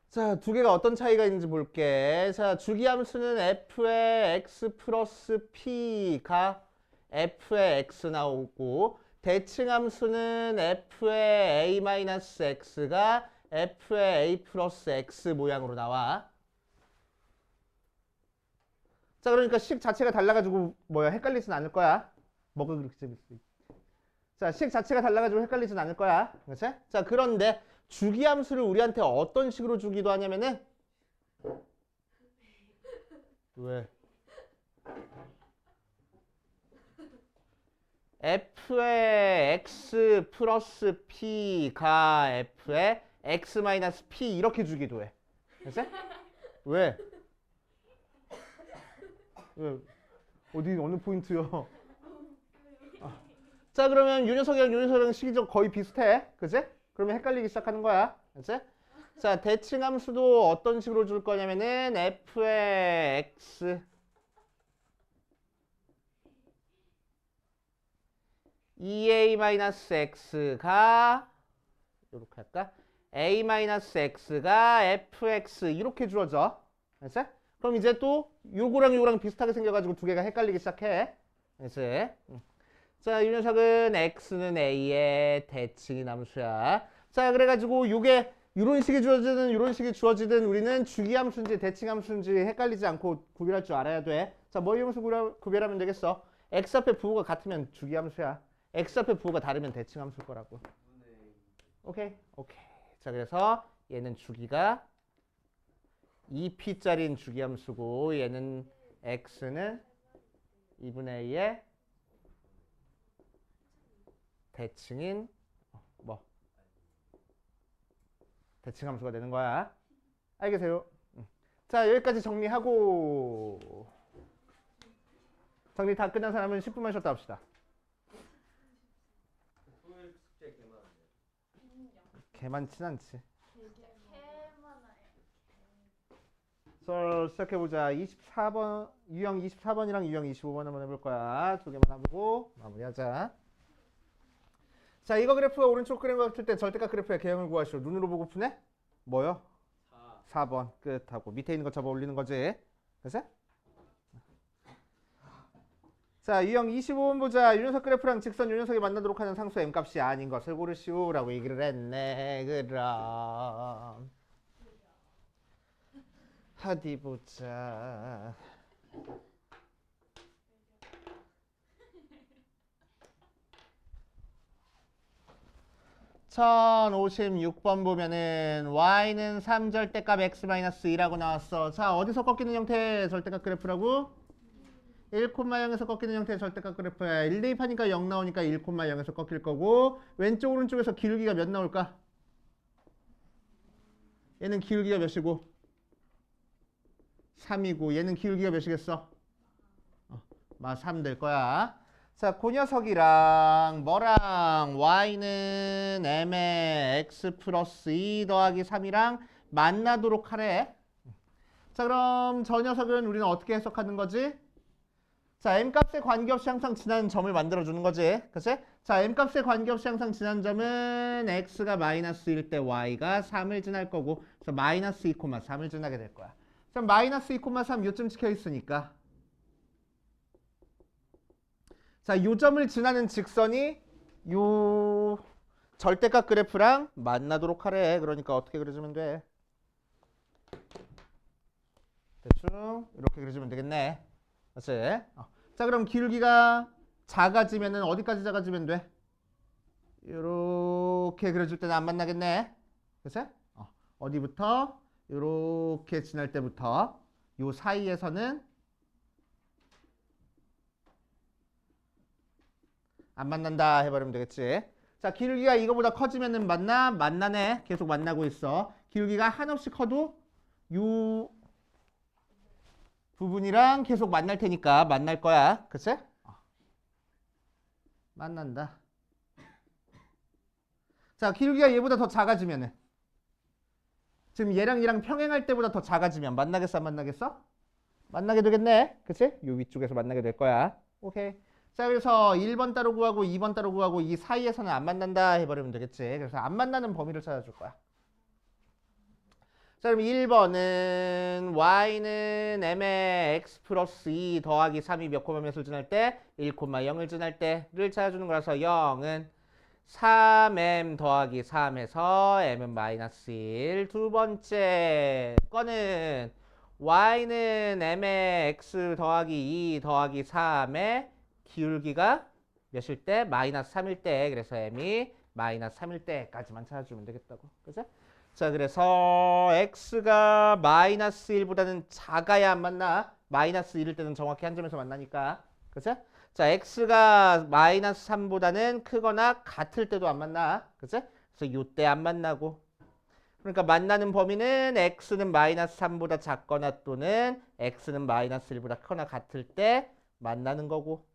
자, 두 개가 어떤 차이가 있는지 볼게. 자, 주기함수는 f의 x 플러스 p가 f의 x 나오고 대칭함수는 f의 a 마이너스 x가 f의 a 플러스 x 모양으로 나와. 자, 그러니까 식 자체가 달라가지고 뭐야 헷갈리진 않을 거야. 뭐가 그렇게 재밌어? 자, 식 자체가 달라가지고 헷갈리진 않을 거야. 그렇지? 자, 그런데 주기함수를 우리한테 어떤 식으로 주기도 하냐면은 왜? f의 x 플러스 p가 f의 x 마이너스 p 이렇게 주기도 해. 그렇지? 왜? 왜? 어디 어느 포인트요? 자, 그러면 요 녀석이랑 시기적 거의 비슷해. 그치? 그러면 헷갈리기 시작하는 거야. 그치? 자, 대칭함수도 어떤 식으로 줄 거냐면은 f의 x EA-x가 이렇게 할까? A-x가 fx 이렇게 주어져. 그치? 그럼 이제 또 요거랑 비슷하게 생겨가지고 두 개가 헷갈리기 시작해. 그치? 자, 이 녀석은 x는 a의 대칭인 함수야. 자, 그래가지고 요게 이런 식이 주어지든 우리는 주기함수인지 대칭함수인지 헷갈리지 않고 구별할 줄 알아야 돼. 자, 뭐 이용해서 구별하면 되겠어? x 앞에 부호가 같으면 주기함수야. x 앞에 부호가 다르면 대칭함수일 거라고. 오케이? 오케이. 자, 그래서 얘는 주기가 2p짜리인 주기함수고 얘는 x는 2분의 a의 대칭인 대칭함수가 되는 거야. 알겠어요? 자, 여기까지 정리하고 정리 다 끝난 사람은 10분만 쉬었다 합시다. 토요일 숙제 개 많진 않지. 개 많아요. 그래서 시작해보자. 24번 유형 24번이랑 유형 25번 한번 해볼 거야. 두 개만 해보고 마무리하자. 자, 이거 그래프가 오른쪽 그림 같을 때 절대값 그래프의 개형을 구하시오. 눈으로 보고 푸네? 뭐요? 4번 끝하고 밑에 있는 거 접어 올리는 거지. 그래서 자, 유형 25번 보자. 유연석 그래프랑 직선 유연석이 만나도록 하는 상수 m값이 아닌 것을 고르시오라고 얘기를 했네. 그럼 어디 보자. 1056번 보면은 y는 3절대값 x-2라고 나왔어. 자, 어디서 꺾이는 형태의 절대값 그래프라고? 1,0에서 꺾이는 형태의 절대값 그래프야. 1 대입하니까 0 나오니까 1,0에서 꺾일 거고, 왼쪽 오른쪽에서 기울기가 몇 나올까? 얘는 기울기가 몇이고 3이고 얘는 기울기가 몇이겠어? 3 될 거야. 자, 그 녀석이랑 뭐랑 y는 m의 x 플러스 2 더하기 3이랑 만나도록 하래. 자, 그럼 저 녀석은 우리는 어떻게 해석하는 거지? 자, m값에 관계없이 항상 지나는 점을 만들어주는 거지. 그치? 자, m값에 관계없이 항상 지나는 점은 x가 마이너스일 때 y가 3을 지날 거고, 그래서 마이너스 2,3을 지나게 될 거야. 그럼 마이너스 2,3 요쯤 찍혀 있으니까, 자, 요 점을 지나는 직선이 요 절대값 그래프랑 만나도록 하래. 그러니까 어떻게 그려주면 돼? 대충 이렇게 그려주면 되겠네. 그렇지? 자, 그럼 기울기가 작아지면은 어디까지 작아지면 돼? 이렇게 그려줄 때는 안 만나겠네. 그치? 어디부터? 이렇게 지날 때부터 요 사이에서는 안 만난다 해버리면 되겠지. 자, 기울기가 이거보다 커지면은 만나? 만나네. 계속 만나고 있어. 기울기가 한없이 커도 요 부분이랑 계속 만날 테니까 만날 거야. 그치? 만난다. 자, 기울기가 얘보다 더 작아지면은, 지금 얘랑 얘랑 평행할 때보다 더 작아지면 만나겠어, 안 만나겠어? 만나게 되겠네. 그치? 요 위쪽에서 만나게 될 거야. 오케이. 자, 그래서 1번 따로 구하고 2번 따로 구하고 이 사이에서는 안 만난다 해버리면 되겠지. 그래서 안 만나는 범위를 찾아줄 거야. 자, 그럼 1번은 y는 m의 x 플러스 2 더하기 3이 몇 콤마 몇을 지날 때? 1,0을 지날 때를 찾아주는 거라서 0은 3m 더하기 3에서 m은 마이너스 1. 두 번째 거는 y는 m의 x 더하기 2 더하기 3의 기울기가 몇일 때? 마이너스 3일 때. 그래서 m이 마이너스 3일 때까지만 찾아주면 되겠다고. 그죠? 자, 그래서 x가 마이너스 1보다는 작아야 안 만나. 마이너스 1일 때는 정확히 한 점에서 만나니까. 그죠? 자, x가 마이너스 3보다는 크거나 같을 때도 안 만나. 그죠? 그래서 요때 안 만나고. 그러니까 만나는 범위는 x는 마이너스 3보다 작거나 또는 x는 마이너스 1보다 크거나 같을 때 만나는 거고.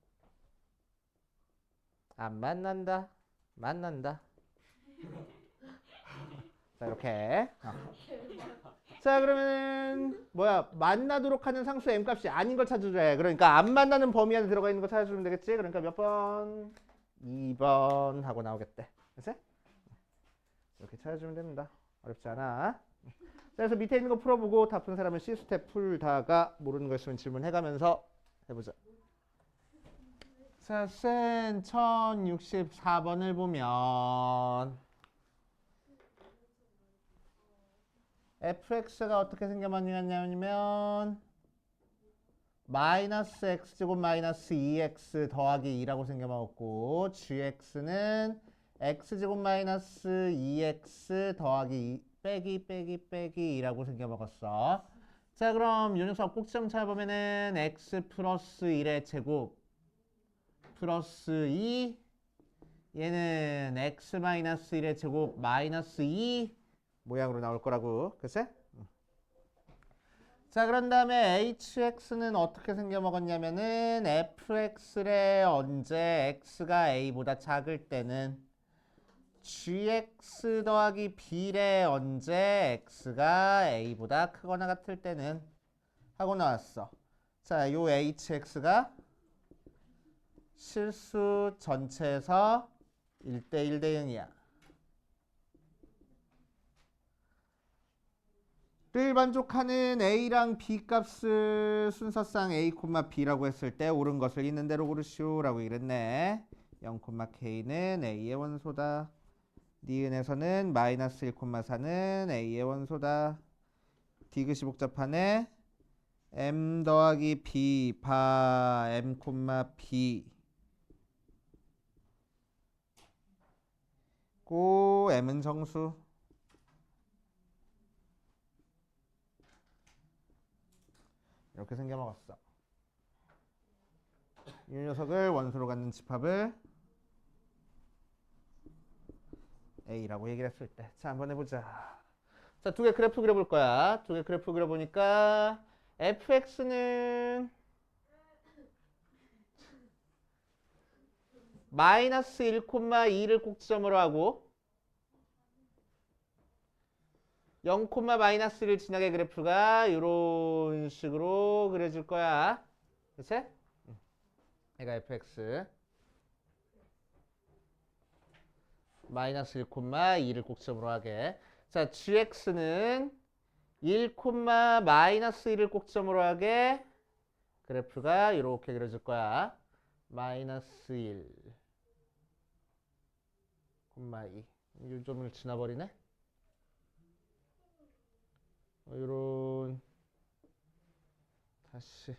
안 만난다. 만난다. 자, 이렇게. 자, 그러면은 뭐야? 만나도록 하는 상수 m값이 아닌 걸 찾아줘야. 그러니까 안 만나는 범위 안에 들어가 있는 거 찾아주면 되겠지? 그러니까 몇 번? 2번 하고 나오겠대. 그치? 이렇게 찾아주면 됩니다. 어렵지 않아. 그래서 밑에 있는 거 풀어보고 다 푼 사람은 C스텝 풀다가 모르는 거 있으면 질문해가면서 해보자. 자, 센 1064번을 보면 fx가 어떻게 생겨났냐면 마이너스 x제곱 마이너스 2x 더하기 2라고 생겨먹었고 gx는 x제곱 마이너스 2x 더하기 2 빼기 2라고 생겨먹었어. 자, 그럼 요 녀석 꼭지점 찾아보면은 x 플러스 1의 제곱 플러스 2 얘는 x 마이너스 1의 제곱 마이너스 2 모양으로 나올 거라고. 그치? 자, 그런 다음에 hx는 어떻게 생겨먹었냐면은 fx를 언제 x가 a보다 작을 때는 gx 더하기 b래 언제 x가 a보다 크거나 같을 때는 하고 나왔어. 자, 요 hx가 실수 전체에서 1대1 대응이야. 를 만족하는 a랑 b 값을 순서상 a, b라고 했을 때 옳은 것을 있는 대로 고르시오라고 이랬네. 0,k는 a의 원소다. 니은에서는 마이너스 1,4는 a의 원소다. 디귿이 복잡하네. m 더하기 b 바 m, b 고 m은 정수. 이렇게 생겨먹었어. 이 녀석을 원소로 갖는 집합을 A라고 얘기를 했을 때. 자, 한번 해보자. 자, 두 개 그래프 그려볼 거야. 두 개 그래프 그려보니까 fx는 마이너스 1,2를 꼭지점으로 하고 0, 마이너스를 지나게 그래프가 이런 식으로 그려질 거야. 그치? 얘가 fx 마이너스 1,2를 꼭지점으로 하게. 자, gx는 1, 마이너스 1을 꼭지점으로 하게 그래프가 이렇게 그려질 거야. 마이너스 1, 2. 요점을 지나버리네. 요런 다시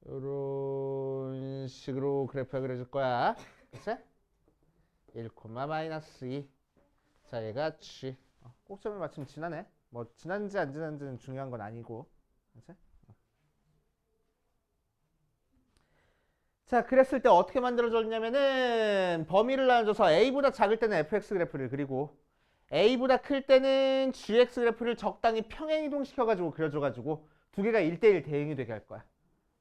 요런 식으로 그래프가 그려질 거야. 그치? 1, 마이너스 2. 자, 얘가 G. 꼭점을 맞추면 지나네. 뭐 지난지 안 지난지는 중요한 건 아니고. 그치? 자, 그랬을 때 어떻게 만들어졌냐면은 범위를 나눠줘서 A보다 작을 때는 fx 그래프를 그리고 A보다 클 때는 gx 그래프를 적당히 평행이동 시켜가지고 그려줘가지고 두 개가 1대1 대응이 되게 할 거야.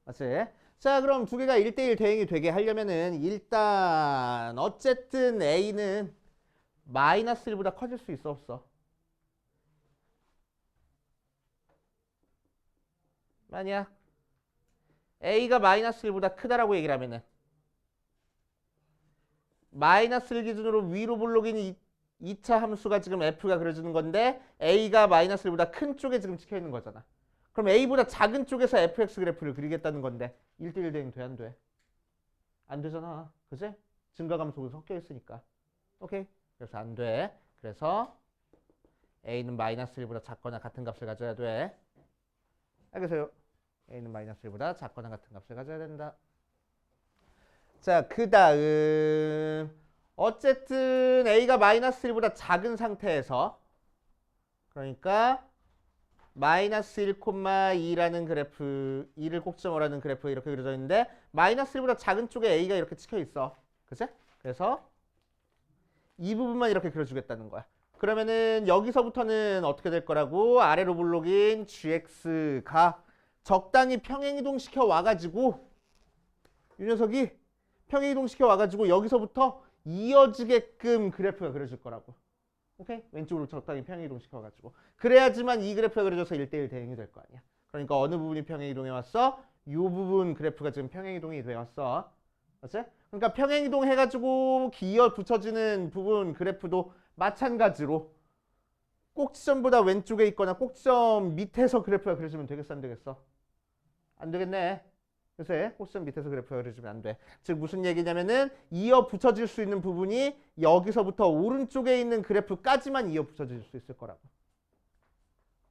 맞지? 자, 그럼 두 개가 1대1 대응이 되게 하려면은 일단 어쨌든 A는 마이너스 1보다 커질 수 있어 없어? 만약 A가 마이너스 1보다 크다라고 얘기를 하면은 마이너스 1 기준으로 위로 볼록인 2차 함수가 지금 f가 그려지는 건데 A가 마이너스 1보다 큰 쪽에 지금 찍혀 있는 거잖아. 그럼 A보다 작은 쪽에서 fx 그래프를 그리겠다는 건데 1대1 대응 돼 안 돼? 안 되잖아. 그지? 증가감속이 섞여 있으니까. 오케이. 그래서 안 돼. 그래서 A는 마이너스 1보다 작거나 같은 값을 가져야 돼. 알겠어요? A는 마이너스 1보다 작거나 같은 값을 가져야 된다. 자, 그 다음 어쨌든 A가 마이너스 1보다 작은 상태에서 그러니까 마이너스 1,2라는 그래프 2를 꼭지점으로 하는 그래프 이렇게 그려져 있는데 마이너스 1보다 작은 쪽에 A가 이렇게 찍혀 있어. 그치? 그래서 이 부분만 이렇게 그려주겠다는 거야. 그러면은 여기서부터는 어떻게 될 거라고? 아래로 볼록인 gx가 적당히 평행이동 시켜 와가지고 이 녀석이 평행이동 시켜 와가지고 여기서부터 이어지게끔 그래프가 그려질 거라고. 오케이? 왼쪽으로 적당히 평행이동 시켜가지고 그래야지만 이 그래프가 그려져서 1대1 대응이 될 거 아니야. 그러니까 어느 부분이 평행이동해 왔어? 이 부분 그래프가 지금 평행이동이 돼 왔어. 맞지? 그러니까 평행이동 해가지고 기어 붙여지는 부분 그래프도 마찬가지로 꼭지점보다 왼쪽에 있거나 꼭지점 밑에서 그래프가 그려지면 되겠어 안 되겠어? 안 되겠네. 그래서 꼭지점 밑에서 그래프가 그려지면 안 돼. 즉 무슨 얘기냐면은 이어 붙여질 수 있는 부분이 여기서부터 오른쪽에 있는 그래프까지만 이어 붙여질 수 있을 거라고.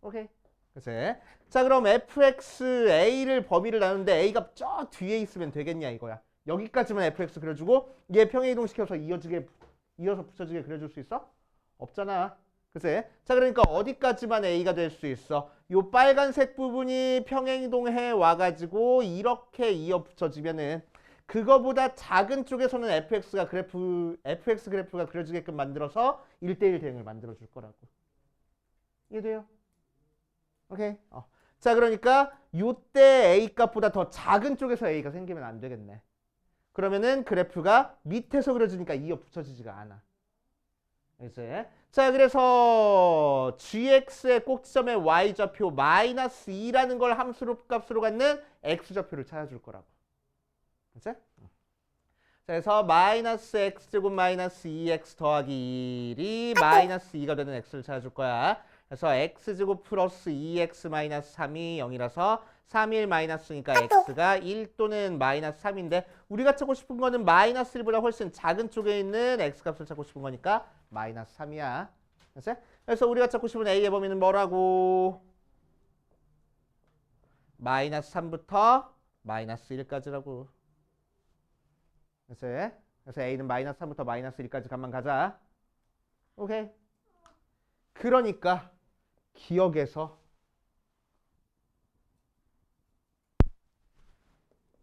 오케이. 그래서 자, 그럼 fxa를 범위를 나누는데 a가 저 뒤에 있으면 되겠냐 이거야. 여기까지만 fx 그려주고 얘 평행이동 시켜서 이어서 붙여지게 그려줄 수 있어? 없잖아. 그치? 자, 그러니까 어디까지만 a가 될 수 있어? 요 빨간색 부분이 평행이동해 와가지고 이렇게 이어 붙여지면은 그거보다 작은 쪽에서는 fx 그래프가 그려지게끔 만들어서 1대1 대응을 만들어줄 거라고. 이해돼요? 오케이. 자, 그러니까 요때 a 값보다 더 작은 쪽에서 a가 생기면 안 되겠네. 그러면은 그래프가 밑에서 그려지니까 이어 붙여지지가 않아. 이제 자 그래서 gx의 꼭지점의 y좌표 마이너스 2라는 걸 함수로 값으로 갖는 x좌표를 찾아줄 거라고. 그치? 그래서 마이너스 x제곱 마이너스 2x 더하기 1이 마이너스 2가 되는 x를 찾아줄 거야. 그래서 x제곱 플러스 2x 마이너스 3이 0이라서 3일 마이너스니까 x가 1 또는 마이너스 3인데 우리가 찾고 싶은 거는 마이너스 1보다 훨씬 작은 쪽에 있는 x값을 찾고 싶은 거니까 마이너스 3이야. 그래서 우리가 찾고 싶은 a의 범위는 뭐라고? 마이너스 3부터 마이너스 1까지라고. 그래서 a는 마이너스 3부터 마이너스 1까지 값만 가자. 오케이. 그러니까 기억에서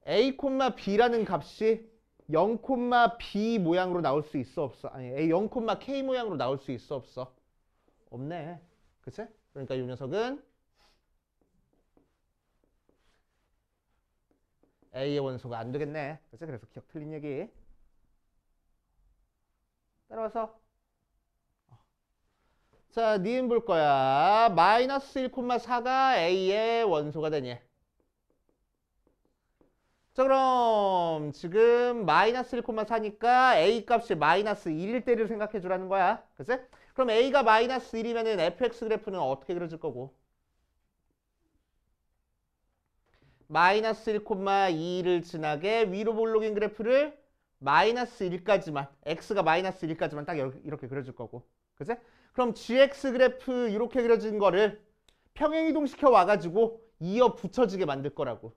a, b라는 값이 0, b 모양으로 나올 수 있어 없어? 아니 a 0, k 모양으로 나올 수 있어 없어? 없네. 그치? 그러니까 이 녀석은 a의 원소가 안 되겠네. 그치? 그래서 기억 틀린 얘기. 따라와서 자, 니은 볼 거야. 마이너스 1,4가 a의 원소가 되니. 자, 그럼 지금 마이너스 1,4니까 a 값이 마이너스 1일 때를 생각해 주라는 거야. 그치? 그럼 a가 마이너스 1이면은 fx 그래프는 어떻게 그려질 거고? 마이너스 1,2를 지나게 위로 볼록인 그래프를 마이너스 1까지만, x가 마이너스 1까지만 딱 이렇게 그려줄 거고. 그치? 그럼 gx 그래프 이렇게 그려진 거를 평행이동시켜 와가지고 이어 붙여지게 만들 거라고.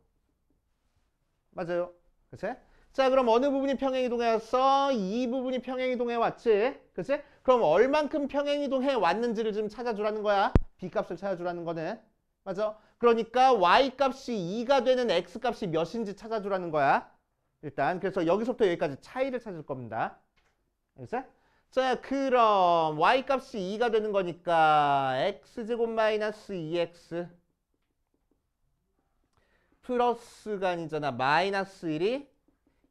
맞아요. 그치? 자, 그럼 어느 부분이 평행이동해 왔어? 이 부분이 평행이동해 왔지? 그치? 그럼 얼만큼 평행이동해 왔는지를 좀 찾아주라는 거야. b값을 찾아주라는 거는. 맞아? 그러니까 y값이 2가 되는 x값이 몇인지 찾아주라는 거야. 일단 그래서 여기서부터 여기까지 차이를 찾을 겁니다. 알겠어? 자, 그럼 y값이 2가 되는 거니까 x제곱 마이너스 2x 플러스가 아니잖아. 마이너스 1이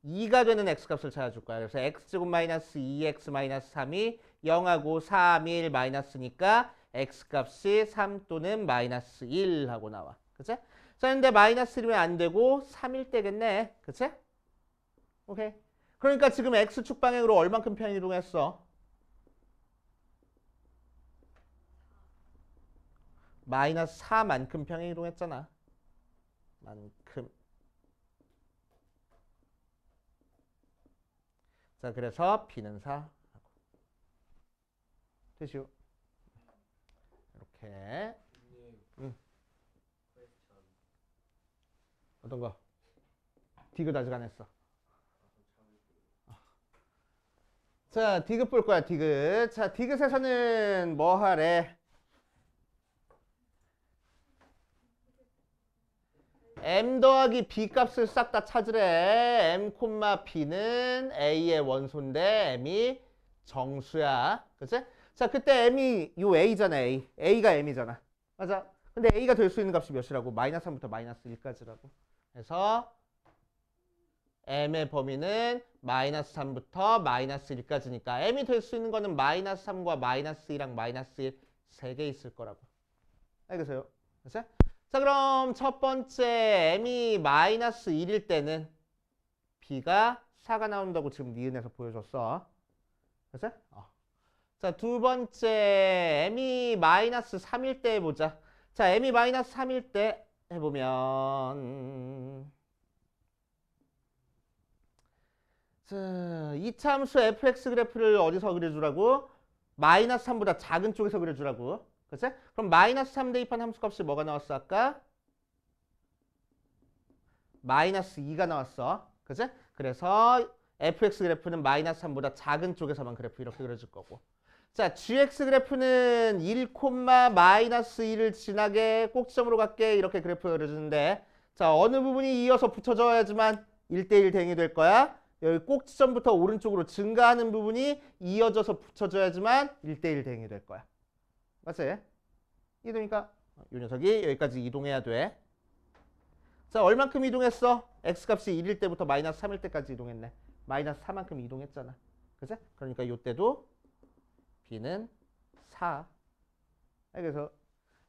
2가 되는 x값을 찾아줄 거야. 그래서 x제곱 마이너스 2x 마이너스 3이 0하고 3, 1 마이너스니까 x값이 3 또는 마이너스 1 하고 나와. 그치? 자, 근데 마이너스 1이면 안 되고 3일 때겠네. 그치? 오케이. 그러니까 지금 x축 방향으로 얼만큼 평행이동했어? 마이너스 4만큼 평행이동했잖아. 만큼. 자, 그래서 b는 4 되시오. 이렇게. 어떤 거? 디귿 아직 안 했어. 자, 디귿 볼 거야, 디귿. 자, 디귿에서는 뭐 하래? m 더하기 b 값을 싹 다 찾으래. m, b는 a의 원소인데 m이 정수야. 그치? 자, 그때 m이 요 a잖아, a. a가 m이잖아. 맞아. 근데 a가 될 수 있는 값이 몇이라고? 마이너스 3부터 마이너스 1까지라고. 그래서 m의 범위는 마이너스 3부터 마이너스 1까지니까 m이 될 수 있는 거는 마이너스 3과 마이너스 2랑 마이너스 1 세 개 있을 거라고. 알겠어요? 그치? 자, 그럼 첫 번째 m이 마이너스 1일 때는 b가 4가 나온다고 지금 니은에서 보여줬어. 그치? 자, 두 번째 m이 마이너스 3일 때 해보자. 자, m이 마이너스 3일 때 해보면 자, 이차 함수 fx 그래프를 어디서 그려주라고? 마이너스 3보다 작은 쪽에서 그려주라고. 그치? 그럼 마이너스 3 대입한 함수값이 뭐가 나왔어 아까? 마이너스 2가 나왔어. 그치? 그래서 fx 그래프는 마이너스 3보다 작은 쪽에서만 그래프 이렇게 그려줄 거고. 자, gx 그래프는 1, 마이너스 1을 지나게 꼭지점으로 갈게 이렇게 그래프 그려주는데 자, 어느 부분이 이어서 붙여져야지만 1대1 대응이 될 거야? 여기 꼭지점부터 오른쪽으로 증가하는 부분이 이어져서 붙여져야지만 1대1 대응이 될 거야. 맞지? 이동이니까 이 녀석이 여기까지 이동해야 돼. 자, 얼만큼 이동했어? x값이 1일 때부터 마이너스 3일 때까지 이동했네. 마이너스 4만큼 이동했잖아. 그치? 그러니까 이때도 b는 4. 그래서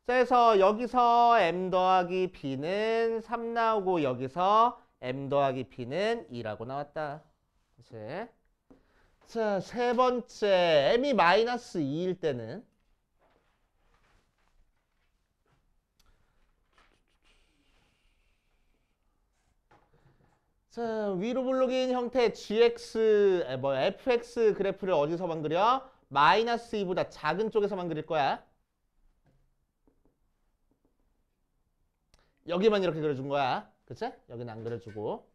그래서 여기서 m 더하기 b는 3 나오고 여기서 m 더하기 b는 2라고 나왔다. 그치? 자, 세 번째 m이 마이너스 2일 때는 자, 위로 블록인 형태 fx 그래프를 어디서만 그려? 마이너스 2보다 작은 쪽에서만 그릴 거야. 여기만 이렇게 그려준 거야. 그치? 여기는 안 그려주고.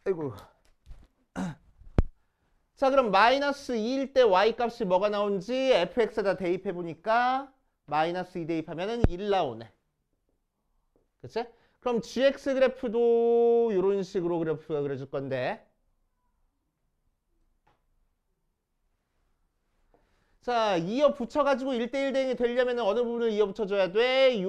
아이고. 자, 그럼 마이너스 2일 때 y 값이 뭐가 나온지 fx에다 대입해 보니까 마이너스 2 대입하면은 1 나오네. 그치? 그럼 gx 그래프도 이런 식으로 그래프가 그려줄 건데. 자, 이어 붙여가지고 1대1 대응이 되려면 어느 부분을 이어 붙여줘야 돼? 이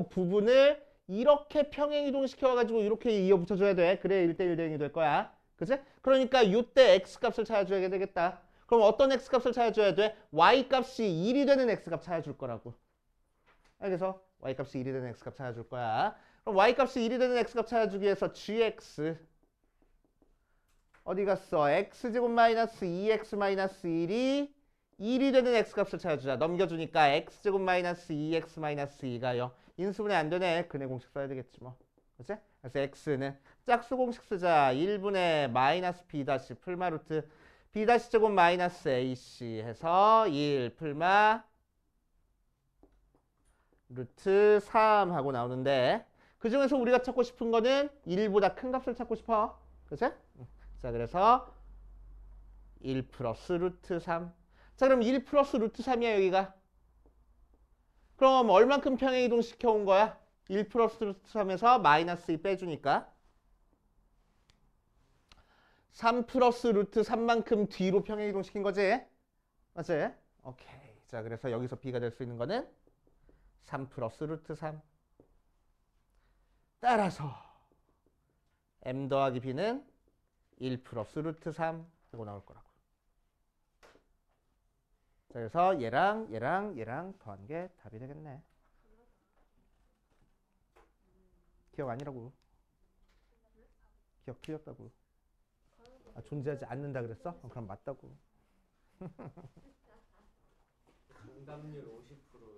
부분을 이렇게 평행 이동시켜가지고 이렇게 이어 붙여줘야 돼. 그래 1대1 대응이 될 거야. 그치? 그러니까 이때 x값을 찾아줘야 되겠다. 그럼 어떤 x값을 찾아줘야 돼? y값이 1이 되는 x값 찾아줄 거라고. 알겠어? y값이 1이 되는 x값 찾아줄 거야. 그럼 y값이 1이 되는 x값 찾아주기 위해서 gx 어디 갔어? x제곱 마이너스 2x 마이너스 1이 1이 되는 x값을 찾아주자. 넘겨주니까 x제곱 마이너스 2x 마이너스 2가요. 인수분해 안 되네. 근해 공식 써야 되겠지 뭐. 그치? 그래서 x는 짝수 공식 쓰자. 1분의 마이너스 b 다시 풀마 루트 b 다시 제곱 마이너스 ac 해서 1 풀마 루트 3 하고 나오는데 그 중에서 우리가 찾고 싶은 거는 1보다 큰 값을 찾고 싶어. 그치? 자, 그래서 1 플러스 루트 3. 자, 그럼 1 플러스 루트 3이야, 여기가. 그럼 얼만큼 평행 이동시켜 온 거야? 1 플러스 루트 3에서 마이너스 2 빼주니까 3 플러스 루트 3만큼 뒤로 평행 이동시킨 거지? 맞지? 오케이. 자, 그래서 여기서 b가 될 수 있는 거는 3 플러스 루트 3. 따라서 m 더하기 b는 1 플러스 루트 3 하고 나올 거라고. 자, 그래서 얘랑 더한 게 답이 되겠네. 기억 아니라고. 기억 틀렸다고. 아, 존재하지 않는다 그랬어? 그럼 맞다고. 응답률 50%.